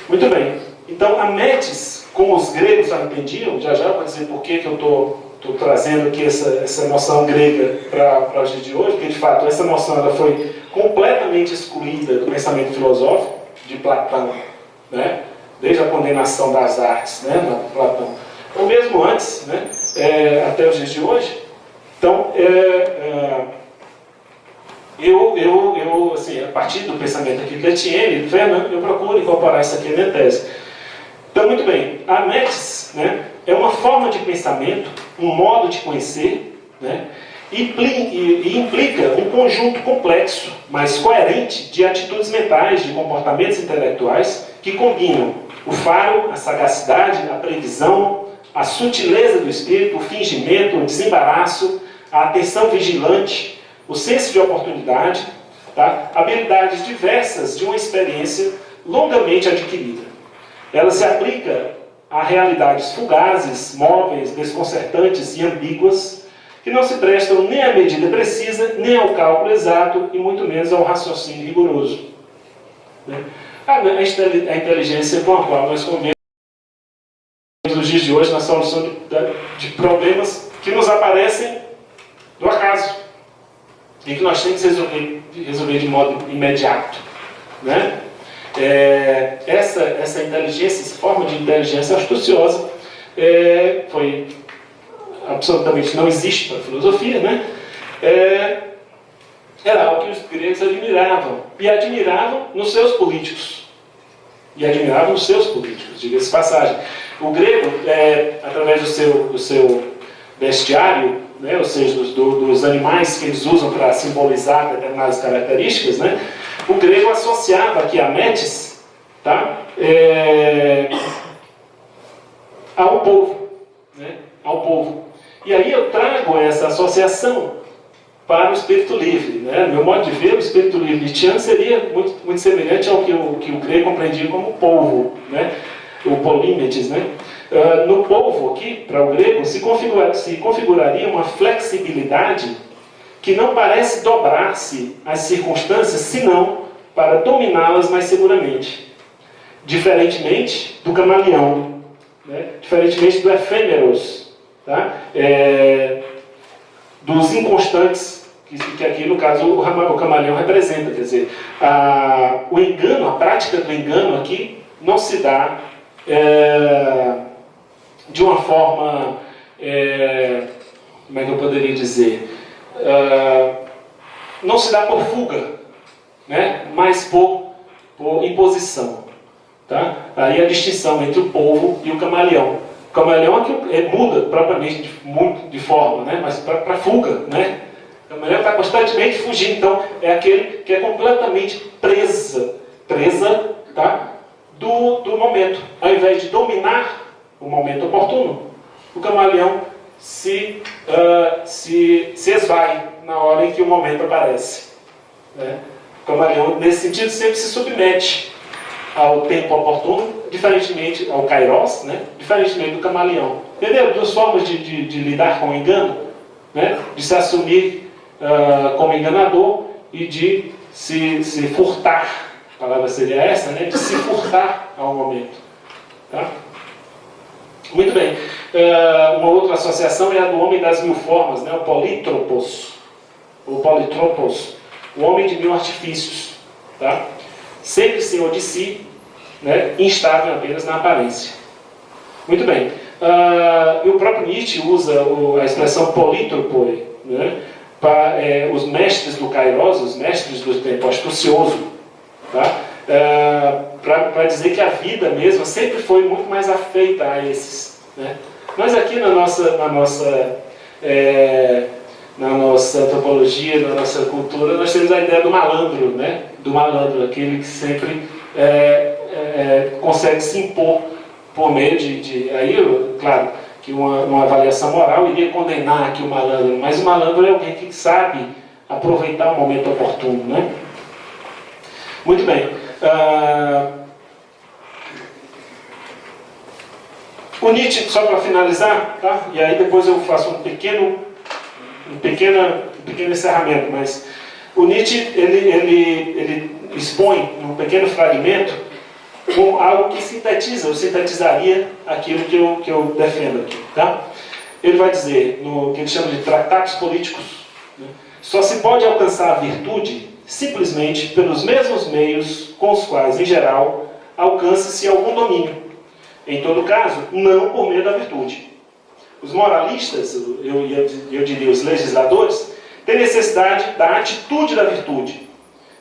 Muito bem. Então, a Metis, como os gregos a entendiam, já vou dizer por que eu estou estou trazendo aqui essa noção grega para os dias de hoje, porque de fato essa noção ela foi completamente excluída do pensamento filosófico de Platão, né? Desde a condenação das artes, né, na Platão, ou mesmo antes, né, até os dias de hoje. Então, assim, a partir do pensamento aqui de Etienne e do Fernando, eu procuro incorporar isso aqui na minha tese. Então, muito bem, a Métis, né, é uma forma de pensamento, um modo de conhecer, né, e implica um conjunto complexo, mas coerente, de atitudes mentais, de comportamentos intelectuais, que combinam o faro, a sagacidade, a previsão, a sutileza do espírito, o fingimento, o desembaraço, a atenção vigilante, o senso de oportunidade, tá? Habilidades diversas de uma experiência longamente adquirida. Ela se aplica a realidades fugazes, móveis, desconcertantes e ambíguas, que não se prestam nem à medida precisa, nem ao cálculo exato, e muito menos ao raciocínio rigoroso. Né? A inteligência com a qual nós convivemos nos dias de hoje na solução de problemas que nos aparecem do acaso e que nós temos que resolver de modo imediato, né? Essa inteligência, essa forma de inteligência astuciosa foi absolutamente não existe para a filosofia, né? Era algo que os gregos admiravam, e admiravam nos seus políticos. Diga-se de passagem. O grego, através do seu bestiário, né, ou seja, dos animais que eles usam para simbolizar determinadas características, né, o grego associava aqui a Métis, tá, ao povo. Né, ao povo. E aí eu trago essa associação para o espírito livre. Né? Meu modo de ver, o espírito livre nietzscheano seria muito semelhante ao que o grego compreendia como povo, né? O polímetes. Né? No povo aqui, para o grego, se configuraria uma flexibilidade que não parece dobrar-se às circunstâncias, senão para dominá-las mais seguramente. Diferentemente do camaleão, né? Diferentemente do efêmeros, tá? Dos inconstantes, que aqui no caso o camaleão representa. Quer dizer, o engano, a prática do engano aqui não se dá de uma forma, como é que eu poderia dizer, não se dá por fuga, né? Mas por imposição. Tá? Aí a distinção entre o polvo e o camaleão. O camaleão é que muda propriamente muito de forma, né? Mas para fuga, né? O camaleão está constantemente fugindo, então é aquele que é completamente presa, tá? do momento. Ao invés de dominar o momento oportuno, o camaleão se esvai na hora em que o momento aparece. Né? O camaleão, nesse sentido, sempre se submete ao tempo oportuno, diferentemente ao kairos, né? Diferentemente do camaleão. Entendeu? Duas formas de lidar com o engano, né? De se assumir como enganador e de se furtar, a palavra seria essa, né? De se furtar ao momento. Tá? Muito bem. Uma outra associação é a do homem das mil formas, né? O polítropos, o homem de mil artifícios. Tá? Sempre senhor de si, né, instável apenas na aparência. Muito bem. E o próprio Nietzsche usa a expressão polítropoi, né, para os mestres do kairos, os mestres do tempo astucioso, tá? Para dizer que a vida mesma sempre foi muito mais afeita a esses. Né? Nós aqui na nossa antropologia, na nossa cultura, nós temos a ideia do malandro, né? Do malandro, aquele que sempre consegue se impor por meio de... Aí, claro, que uma avaliação moral iria condenar aqui o malandro, mas o malandro é alguém que sabe aproveitar o momento oportuno, né? Muito bem. O Nietzsche, só para finalizar, tá? E aí depois eu faço um pequeno encerramento, mas o Nietzsche ele expõe num pequeno fragmento com algo que sintetizaria aquilo que eu defendo aqui, tá? ele vai dizer, no que ele chama de tratados políticos, né, só se pode alcançar a virtude simplesmente pelos mesmos meios com os quais, em geral, alcança-se algum domínio. Em todo caso, não por meio da virtude. Os moralistas, eu diria os legisladores, têm necessidade da atitude da virtude,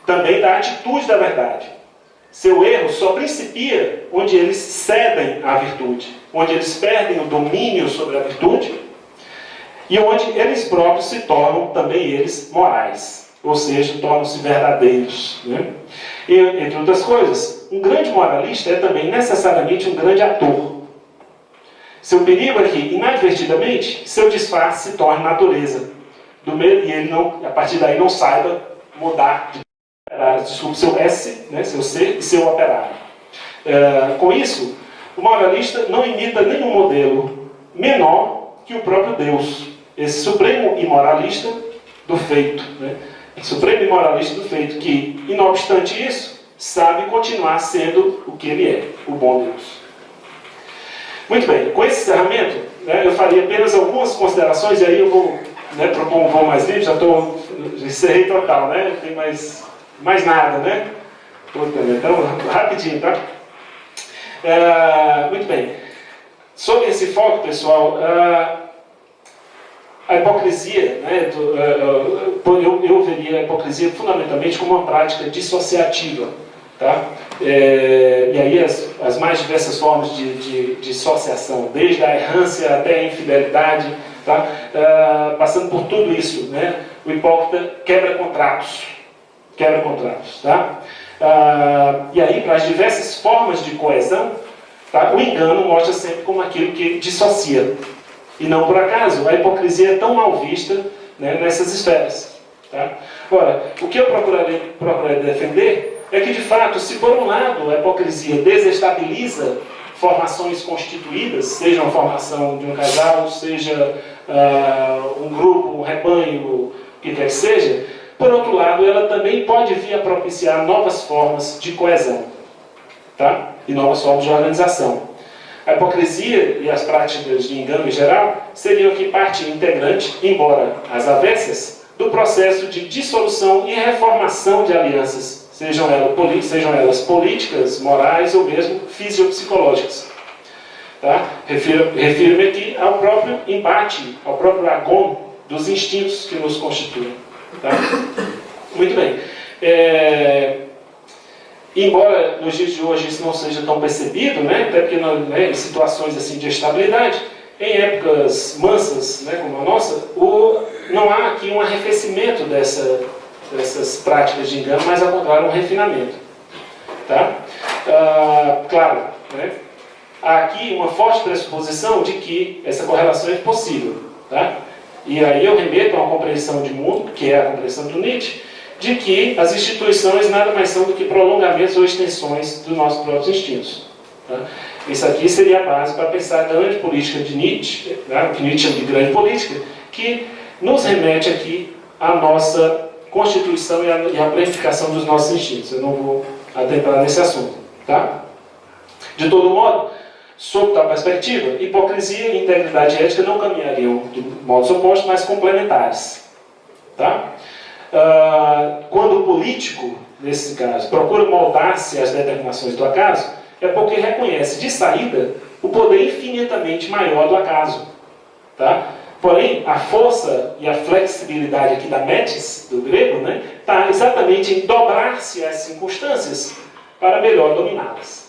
também da atitude da verdade. Seu erro só principia onde eles cedem à virtude, onde eles perdem o domínio sobre a virtude e onde eles próprios se tornam também eles morais, ou seja, tornam-se verdadeiros, né? E, entre outras coisas, um grande moralista é também necessariamente um grande ator. Seu perigo é que, inadvertidamente, seu disfarce se torne natureza, e ele não, a partir daí não saiba mudar de desculpe, seu S, né, seu C e seu operário. Com isso, o moralista não imita nenhum modelo menor que o próprio Deus, esse supremo imoralista do feito, né? Supremo imoralista do feito, que, não obstante isso, sabe continuar sendo o que ele é, o bom Deus. Muito bem, com esse encerramento, né, eu faria apenas algumas considerações, e aí eu vou, né, propor um voo mais livre, já encerrei total, né? Não tem mais nada, né? Então, rapidinho, tá? Muito bem. Sobre esse foco, pessoal, a hipocrisia, né, eu veria a hipocrisia fundamentalmente como uma prática dissociativa, tá? E aí as mais diversas formas de dissociação, desde a errância até a infidelidade, tá? Passando por tudo isso, né? O hipócrita quebra contratos, tá? E aí, para as diversas formas de coesão, tá? O engano mostra sempre como aquilo que dissocia. E não por acaso, a hipocrisia é tão mal vista, né, nessas esferas. Tá? Ora, o que eu procurarei defender é que, de fato, se por um lado a hipocrisia desestabiliza formações constituídas, seja uma formação de um casal, seja um grupo, um rebanho, o que quer que seja, por outro lado, ela também pode vir a propiciar novas formas de coesão, tá? E novas formas de organização. A hipocrisia e as práticas de engano em geral seriam aqui parte integrante, embora as avessas, do processo de dissolução e reformação de alianças, sejam elas políticas, morais ou mesmo fisiopsicológicas. Tá? Refiro-me aqui ao próprio embate, ao próprio agon dos instintos que nos constituem. Tá? Muito bem. Embora nos dias de hoje isso não seja tão percebido, né, até porque em situações assim de estabilidade, em épocas mansas, né, como a nossa, não há aqui um arrefecimento dessas práticas de engano, mas ao contrário, um refinamento. Tá? Claro, né, há aqui uma forte pressuposição de que essa correlação é possível. Tá? E aí eu remeto a uma compreensão de mundo, que é a compreensão do Nietzsche, de que as instituições nada mais são do que prolongamentos ou extensões dos nossos próprios instintos. Tá? Isso aqui seria a base para pensar a grande política de Nietzsche, né, o que Nietzsche chama de grande política, que nos remete aqui à nossa constituição e à planificação dos nossos instintos. Eu não vou adentrar nesse assunto. Tá? De todo modo, sob tal perspectiva, hipocrisia e integridade ética não caminhariam de modos opostos, mas complementares. Tá? Quando o político, nesse caso, procura moldar-se às determinações do acaso, é porque reconhece de saída o poder infinitamente maior do acaso. Tá? Porém, a força e a flexibilidade aqui da metis, do grego, né, está exatamente em dobrar-se às circunstâncias para melhor dominá-las.